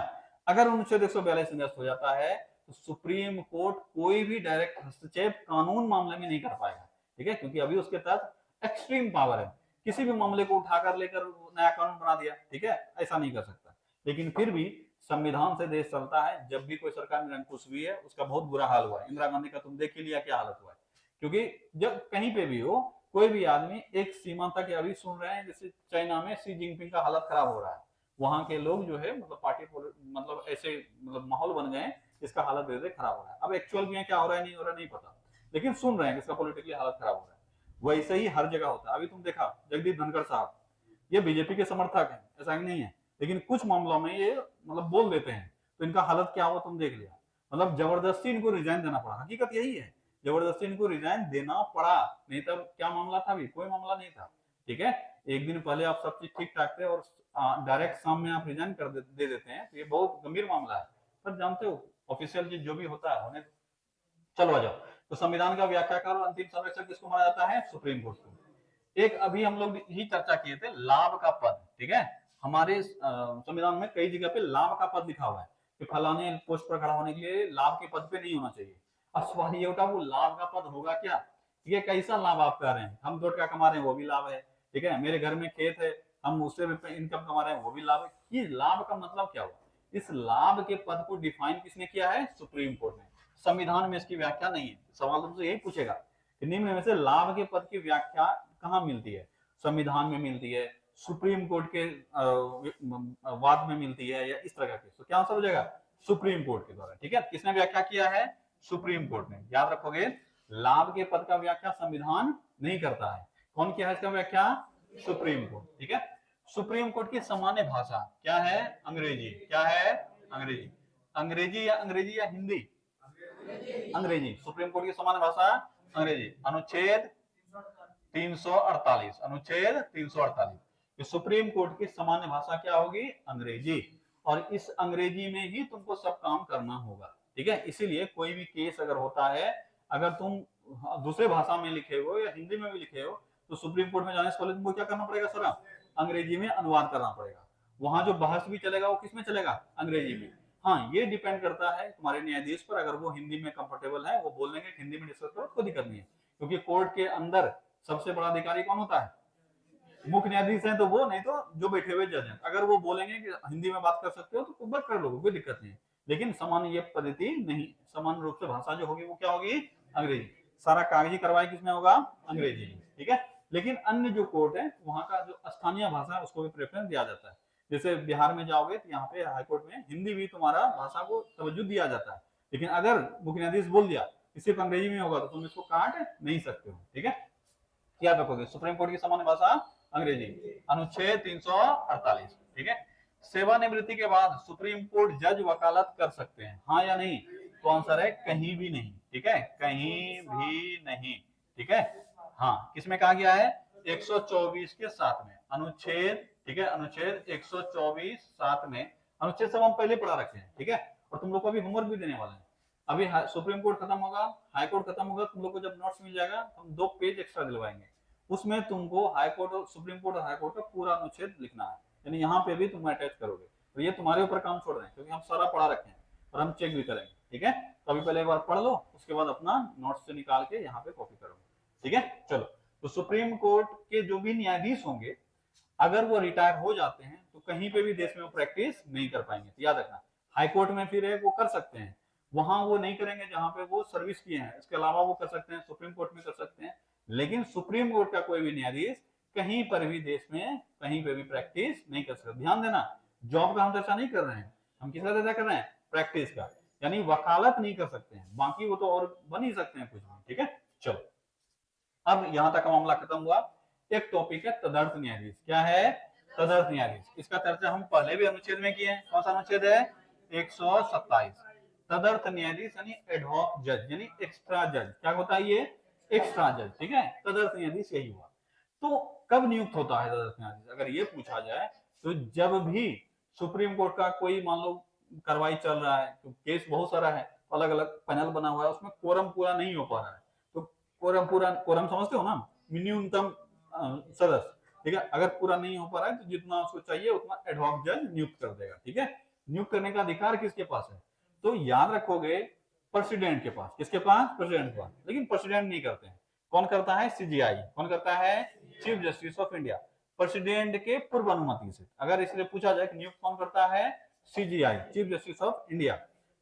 अगर अनुच्छेद 142 निरस्त हो जाता है तो सुप्रीम कोर्ट कोई भी डायरेक्ट हस्तक्षेप कानून मामले में नहीं कर पाएगा, ठीक है, क्योंकि अभी उसके तहत एक्सट्रीम पावर है, किसी भी मामले को उठाकर लेकर नया कानून बना दिया, ठीक है, ऐसा नहीं कर सकता। लेकिन फिर भी संविधान से देश चलता है, जब भी कोई सरकार निरंकुश हुई है उसका बहुत बुरा हाल हुआ है। इंदिरा गांधी का तुम देख ही लिया क्या हालत हुआ है, क्योंकि जब कहीं पे भी हो कोई भी आदमी एक सीमा तक, अभी सुन रहे हैं जैसे चाइना में शी जिनपिंग का हालत खराब हो रहा है, वहां के लोग जो है मतलब पार्टी मतलब ऐसे मतलब माहौल बन गए, इसका हालत धीरे धीरे खराब हो रहा है। अब एक्चुअल में क्या हो रहा है नहीं हो रहा नहीं पता, लेकिन सुन रहे हैं कि इसका पॉलिटिकली हालत खराब हो रहा है। वैसे ही हर जगह होता है। अभी तुम देखा जगदीप धनखड़ साहब, ये बीजेपी के समर्थक हैं, ऐसा नहीं है, लेकिन कुछ मामलों में ये मतलब बोल देते हैं, तो इनका हालत क्या हुआ तुम देख लिया, मतलब जबरदस्ती इनको रिजाइन देना पड़ा। हकीकत यही है, जबरदस्ती इनको रिजाइन देना पड़ा, नहीं तब क्या मामला था? भी कोई मामला नहीं था, ठीक है। एक दिन पहले आप सब चीज ठीक ठाक थे और डायरेक्ट सामने आप रिजाइन कर दे देते हैं, तो ये बहुत गंभीर मामला है। पर जानते हो ऑफिशियल चीज जो भी होता है होने। चलो आ जाओ। तो संविधान का व्याख्याकार और अंतिम संरक्षक किसको माना जाता है? सुप्रीम कोर्ट को। एक अभी हम लोग ही चर्चा किए थे लाभ का पद, ठीक है। हमारे संविधान में कई जगह पे लाभ का पद लिखा हुआ है कि फलाने पोस्ट पर खड़ा होने के लिए लाभ के पद पे नहीं होना चाहिए। अब सवाल ये उठा, वो लाभ का पद होगा क्या? ये कैसा लाभ आप कह रहे हैं? हम 2 टका कमा रहे हैं वो भी लाभ है, ठीक है, मेरे घर में खेत है हम उससे भी इनकम कमा रहे हैं वो भी लाभ है। ये लाभ का मतलब क्या हुआ? इस लाभ के पद को डिफाइन किसने किया है? सुप्रीम कोर्ट ने। संविधान में इसकी व्याख्या नहीं है। सवाल तुमसे यही पूछेगा कि निम्न में से लाभ के पद की व्याख्या कहाँ मिलती है? संविधान में मिलती है, सुप्रीम कोर्ट के वाद में मिलती है, या इस तरह का केस? तो क्या आंसर हो जाएगा? सुप्रीम कोर्ट के द्वारा, ठीक है। किसने व्याख्या किया है? सुप्रीम कोर्ट ने। याद रखोगे, लाभ के पद का व्याख्या संविधान नहीं करता है। कौन किया है इसका व्याख्या? सुप्रीम कोर्ट, ठीक है। सुप्रीम कोर्ट की सामान्य भाषा क्या है? अंग्रेजी। क्या है? अंग्रेजी। अंग्रेजी या हिंदी? अंग्रेजी। सुप्रीम कोर्ट की सामान्य भाषा अंग्रेजी। अनुच्छेद 348, अनुच्छेद 348, सुप्रीम कोर्ट की सामान्य भाषा क्या होगी? अंग्रेजी। और इस अंग्रेजी में ही तुमको सब काम करना होगा, ठीक है। इसीलिए कोई भी केस अगर होता है, अगर तुम दूसरे भाषा में लिखे हो या हिंदी में भी लिखे हो, तो सुप्रीम कोर्ट में जाने से पहले तुमको क्या करना पड़ेगा? सर अंग्रेजी में अनुवाद करना पड़ेगा। वहां जो बहस भी चलेगा वो किसमें चलेगा? अंग्रेजी में। हाँ, ये डिपेंड करता है तुम्हारे न्यायाधीश पर, अगर वो हिंदी में कंफर्टेबल है वो बोल देंगे हिंदी में डिस्कस करो, कोई दिक्कत नहीं है। क्योंकि कोर्ट के अंदर सबसे बड़ा अधिकारी कौन होता है? मुख्य न्यायाधीश है तो वो, नहीं तो जो बैठे हुए जज हैं। अगर वो बोलेंगे कि हिंदी में बात कर सकते हो तो बात कर लो, कोई दिक्कत नहीं है। लेकिन सामान्य ये पद्धति नहीं, सामान्य रूप से भाषा जो होगी वो क्या होगी? अंग्रेजी। सारा कागजी कार्रवाई किसमें होगा? अंग्रेजी, ठीक है। लेकिन अन्य जो कोर्ट है वहां का जो स्थानीय भाषा है उसको भी प्रेफरेंस दिया जाता है। जैसे बिहार में जाओगे तो यहाँ पे हाईकोर्ट में हिंदी भी तुम्हारा भाषा को तवज्जो दिया जाता है। लेकिन अगर मुख्य न्यायाधीश बोल दिया सिर्फ अंग्रेजी में होगा तो तुम इसको काट नहीं सकते हो, ठीक है। याद रखोगे सुप्रीम कोर्ट की सामान्य भाषा अंग्रेजी, अनुच्छेद 348, ठीक है। सेवानिवृत्ति के बाद सुप्रीम कोर्ट जज वकालत कर सकते हैं, हाँ या नहीं? तो आंसर है कहीं भी नहीं, ठीक है, कहीं भी नहीं, ठीक है। हाँ, किसमें कहा गया है? 124 के साथ में अनुच्छेद, ठीक है, अनुच्छेद 124 7 में। अनुच्छेद सब हम पहले पढ़ा रखे हैं, ठीक है। और तुम लोग को अभी होमवर्क भी देने वाले हैं। अभी सुप्रीम कोर्ट खत्म होगा, हाई कोर्ट खत्म होगा, तुम लोग को जब नोट्स मिल जाएगा हम 2 पेज एक्स्ट्रा दिलवाएंगे, उसमें तुमको हाई कोर्ट और सुप्रीम कोर्ट और हाई कोर्ट का पूरा अनुच्छेद लिखना है, यानी यहाँ पे भी तुम अटैच करोगे। तो ये तुम्हारे ऊपर काम छोड़ रहे हैं, क्योंकि हम सारा पढ़ा रखे हैं और हम चेक भी करेंगे, ठीक है। तो अभी पहले एक बार पढ़ लो, उसके बाद अपना नोट्स से निकाल के यहाँ पे कॉपी करोगे, ठीक है। चलो, तो सुप्रीम कोर्ट के जो भी न्यायाधीश होंगे, अगर वो रिटायर हो जाते हैं तो कहीं पे भी देश में वो प्रैक्टिस नहीं कर पाएंगे, तो याद रखना। हाई कोर्ट में फिर है वो कर सकते हैं, वहां वो नहीं करेंगे जहां पे वो सर्विस किए हैं, इसके अलावा वो कर सकते हैं, सुप्रीम कोर्ट में कर सकते हैं। लेकिन सुप्रीम कोर्ट का कोई भी न्यायाधीश कहीं पर भी देश में कहीं पे भी प्रैक्टिस नहीं कर सकता। ध्यान देना, जॉब का हम चर्चा नहीं कर रहे हैं, हम किसका चर्चा कर रहे हैं? प्रैक्टिस का, यानी वकालत नहीं कर सकते हैं, बाकी वो तो और बन ही सकते हैं कुछ भी, ठीक है। चलो, अब यहां तक का मामला खत्म हुआ। एक टॉपिक है तदर्थ न्यायाधीश। क्या है? तदर्थ न्यायाधीश। इसका चर्चा हम पहले भी अनुच्छेद में किए हैं। कौन सा अनुच्छेद है? 127। तदर्थ न्यायाधीश यानी एडहॉक जज, यानी एक्स्ट्रा जज। क्या होता है ये? एक्स्ट्रा जज, ठीक है। तदर्थ न्यायाधीश यही हुआ। तो कब नियुक्त होता है तदर्थ न्यायाधीश? अगर ये पूछा जाए तो जब भी सुप्रीम कोर्ट का कोई मान लो कार्रवाई चल रहा है, तो केस बहुत सारा है, अलग अलग पैनल बना हुआ है, उसमें कोरम पूरा नहीं हो पा रहा है, तो कोरम समझते हो ना, न्यूनतम सदस्य, ठीक है। अगर पूरा नहीं हो पा रहा है तो जितना उसको चाहिए उतना एडहॉक जज नियुक्त कर देगा, ठीक है। नियुक्त करने का अधिकार किसके पास है? तो याद रखोगे, प्रेसिडेंट के पास। किसके पास? प्रेसिडेंट के पास। लेकिन प्रेसिडेंट नहीं करते हैं, कौन करता है? सीजीआई। कौन करता है? Chief justice of India. President के पूर्व अनुमति से। अगर इसलिए पूछा जाए कि नियुक्त कौन करता है? CGI, chief justice of India.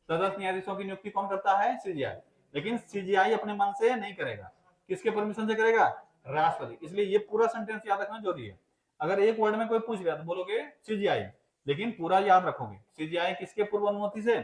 तदर्थ न्यायाधीशों की नियुक्ति कौन करता है? सीजीआई। लेकिन सीजीआई अपने मन से नहीं करेगा, किसके परमिशन से करेगा? राष्ट्रपति। इसलिए ये पूरा सेंटेंस याद रखना जरूरी है। अगर एक वर्ड में कोई पूछ गया तो बोलोगे सीजीआई, लेकिन पूरा याद रखोगे। सीजीआई किसके पूर्व अनुमति से?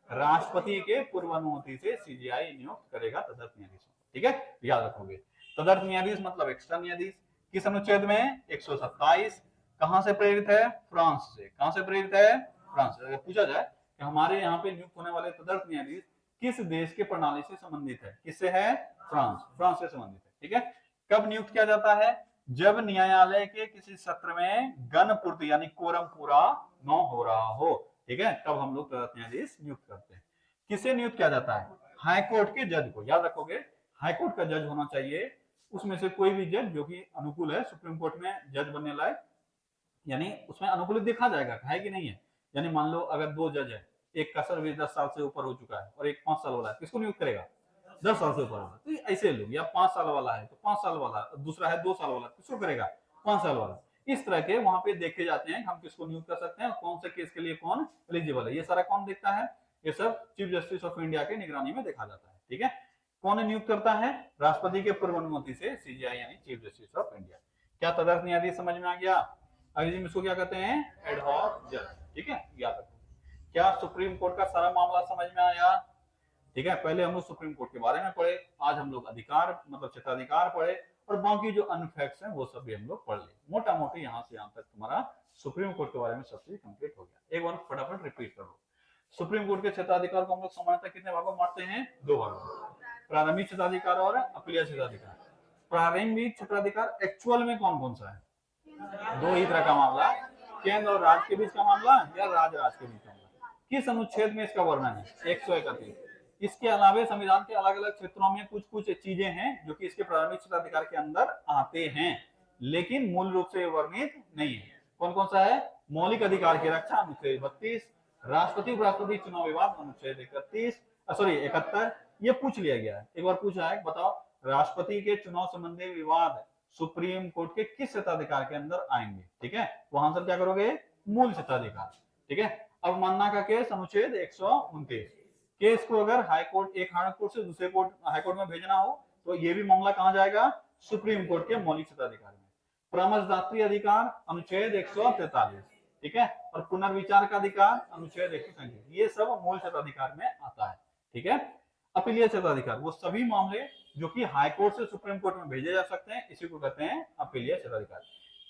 राष्ट्रपति के पूर्व अनुमति से सीजीआई नियुक्त करेगा तदर्थ न्यायाधीश, ठीक है, याद रखोगे। तदर्थ न्यायाधीश मतलब एक्स्ट्रा न्यायाधीश। किस अनुच्छेद में? 127। कहां से प्रेरित है? फ्रांस से। कहां से प्रेरित है? फ्रांस से। अगर पूछा जाए कि हमारे यहाँ पे नियुक्त होने वाले तदर्थ न्यायाधीश किस देश के प्रणाली से संबंधित है? किससे है? फ्रांस। फ्रांस से संबंधित है, ठीक है। कब नियुक्त किया जाता है? जब न्यायालय के किसी सत्र में गण पूर्ति यानी कोरम पूरा न हो रहा हो, ठीक है, तब हम लोग तदर्थ न्यायाधीश नियुक्त करते हैं। किसे नियुक्त किया जाता है? हाई कोर्ट के जज को। याद रखोगे, हाई कोर्ट का जज होना चाहिए, उसमें से कोई भी जज जो कि अनुकूल है सुप्रीम कोर्ट में जज बनने लायक, यानी उसमें अनुकूलित देखा जाएगा है कि नहीं है। यानी मान लो अगर 2 जज है, एक का सर्विस 10 साल से ऊपर हो चुका है और एक 5 साल वाला है, किसको नियुक्त करेगा? 10 साल से ऊपर वाला। तो ऐसे लोग, या 5 साल वाला है तो 5 साल वाला, दूसरा है 2 साल वाला, किसको करेगा? 5 साल वाला। इस तरह के वहां पे देखे जाते हैं हम किसको नियुक्त कर सकते हैं, कौन से केस के लिए कौन एलिजिबल है। ये सारा कौन देखता है? ये सब चीफ जस्टिस ऑफ इंडिया के निगरानी में देखा जाता है, ठीक है। कौन नियुक्त करता है? राष्ट्रपति के पूर्व अनुमति से सीजीआई यानी चीफ जस्टिस ऑफ इंडिया। क्या तदर्थ न्यायाधीश समझ में आ गया? अंग्रेजी में इसको क्या कहते हैं? एडहॉक जज, ठीक है, याद रखो। क्या सुप्रीम कोर्ट का सारा मामला समझ में आया? ठीक है, पहले हम लोग सुप्रीम कोर्ट के बारे में पढ़े, आज हम लोग अधिकार मतलब क्षेत्राधिकार पढ़े, और बाकी जो अनफैक्ट्स हैं वो सब भी हम लोग पढ़ लिए। मोटा मोटी यहाँ से यहाँ तक तुम्हारा सुप्रीम कोर्ट के बारे में सब चीज कंप्लीट हो गया। एक बार फटाफट रिपीट कर लो। सुप्रीम कोर्ट के क्षेत्राधिकार को हम लोग सामान्यतः कितने भागों में बांटते हैं? 2 भागों में, प्रारंभिक क्षेत्राधिकार और अपीलीय क्षेत्राधिकार। प्रारंभिक क्षेत्राधिकार एक्चुअल में कौन कौन सा है? 2 ही तरह का मामला, केंद्र और राज्य के बीच का मामला या राज्य के बीच का मामला। किस अनुच्छेद में इसका वर्णन है? 131। इसके अलावा संविधान के अलग अलग क्षेत्रों में कुछ कुछ चीजें हैं जो कि इसके प्रारंभिक क्षेत्राधिकार के अंदर आते हैं, लेकिन मूल रूप से वर्णित नहीं है। कौन कौन सा है? मौलिक अधिकार की रक्षा अनुच्छेद 32, राष्ट्रपति उपराष्ट्रपति चुनाव विवाद अनुच्छेद 71, ये पूछ लिया गया है, एक बार पूछा है, बताओ राष्ट्रपति के चुनाव संबंधी विवाद सुप्रीम कोर्ट के किस क्षेत्राधिकार के अंदर आएंगे? ठीक है, वहां से क्या करोगे? मूल क्षेत्राधिकार, ठीक है। अवमानना का केस अनुच्छेद 129। केस को अगर हाई कोर्ट, एक हाई कोर्ट से दूसरे कोर्ट हाई कोर्ट में भेजना हो तो ये भी मामला कहां जाएगा? सुप्रीम कोर्ट के मौलिक क्षेत्राधिकार में। परामर्शदात्री अधिकार अनुच्छेद 143, ठीक है, और पुनर्विचार का अधिकार अनुच्छेद 137, ये सब मूल क्षेत्राधिकार में आता है, ठीक है। अपीलीय क्षेत्राधिकार वो सभी मामले जो कि हाई कोर्ट से सुप्रीम कोर्ट में भेजे जा सकते हैं, इसी को कहते हैं अपीलीय क्षेत्राधिकार।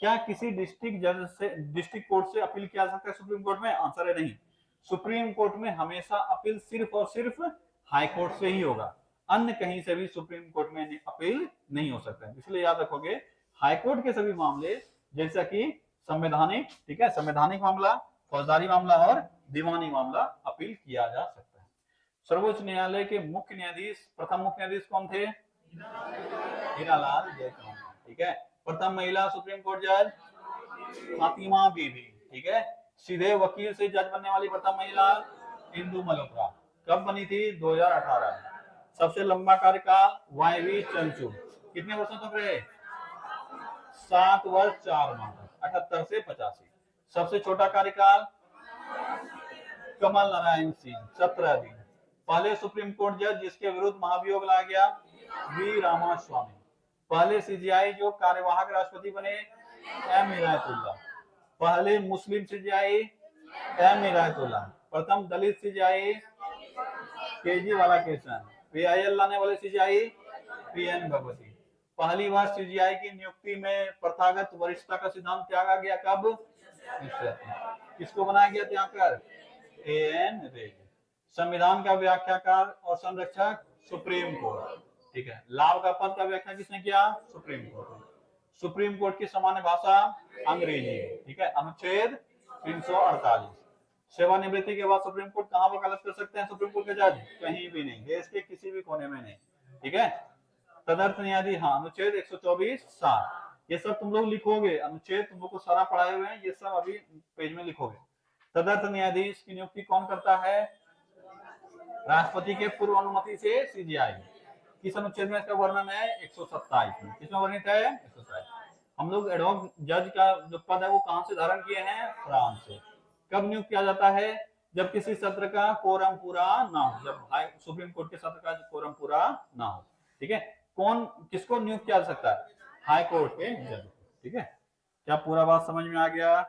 क्या किसी डिस्ट्रिक्ट जज से, डिस्ट्रिक्ट कोर्ट से अपील किया जा सकता है सुप्रीम कोर्ट में? आंसर है नहीं। सुप्रीम कोर्ट में हमेशा अपील सिर्फ और सिर्फ हाई कोर्ट से ही होगा, अन्य कहीं से भी सुप्रीम कोर्ट में अपील नहीं हो सकता है। इसलिए याद रखोगे हाई कोर्ट के सभी मामले जैसा कि संवैधानिक, ठीक है, संवैधानिक मामला, फौजदारी मामला और दीवानी मामला अपील किया जा सकता है। सर्वोच्च न्यायालय के मुख्य न्यायाधीश, प्रथम मुख्य न्यायाधीश कौन थे? हीरालाल जयकवाल, ठीक है। प्रथम महिला सुप्रीम कोर्ट जज फातिमा बीबी, ठीक है। सीधे वकील से जज बनने वाली प्रथम महिला इंदु मल्होत्रा, कब बनी थी? 2018। सबसे लंबा कार्यकाल वाईवी चंद्रचूड़, कितने वर्षों तक रहे? 7 वर्ष 4 माह तक, 78 से 85। सबसे छोटा कार्यकाल कमल नारायण सिंह, 17 दिन। पहले सुप्रीम कोर्ट जज जिसके विरुद्ध महाभियोग लाया गया, वी रामास्वामी। पहले सीजीआई जो कार्यवाहक राष्ट्रपति बने, एम हिदायतुल्लाह। पहले मुस्लिम सीजीआई एम हिदायतुल्लाह। प्रथम दलित सीजीआई केजरीवाला कृष्णन। पीआईएल लाने वाले सीजीआई पीएन भगवती। पहली बार सीजीआई की नियुक्ति में प्रथागत वरिष्ठता का सिद्धांत त्यागा गया, कब? किसको बनाया गया त्याग कर? एएन रेड। संविधान का व्याख्याकार और संरक्षक सुप्रीम कोर्ट, ठीक है। लाभ का पद का व्याख्या किसने किया? Supreme court. सुप्रीम कोर्ट की सामान्य भाषा अंग्रेजी, ठीक है। अनुच्छेद 348। सेवानिवृत्ति के बाद सुप्रीम कोर्ट कहां वकालत कर सकते हैं सुप्रीम कोर्ट के जज? कहीं भी नहीं, देश के किसी भी कोने में नहीं, ठीक है। तदर्थ न्यायाधीश, हाँ, अनुच्छेद 124(7). ये सब तुम लोग लिखोगे, अनुच्छेद तुम लोग को सारा पढ़ाए हुए हैं, ये सब अभी पेज में लिखोगे। तदर्थ न्यायाधीश की नियुक्ति कौन करता है? राष्ट्रपति के पूर्व अनुमति से सीजीआई। किस अनुच्छेद में इसका वर्णन है? 127 में। किसमें वर्णित है? 127। हम लोग एडवोक जज का जो पद है वो कहां से धारण किए हैं? फ्रांस से। कब नियुक्त किया जाता है? जब किसी सत्र का कोरम पूरा ना हो, जब सुप्रीम कोर्ट के सत्र का कोरम पूरा ना हो, ठीक है। कौन किसको नियुक्त किया जा सकता है? हाई कोर्ट के जज, ठीक है। क्या पूरा बात समझ में आ गया?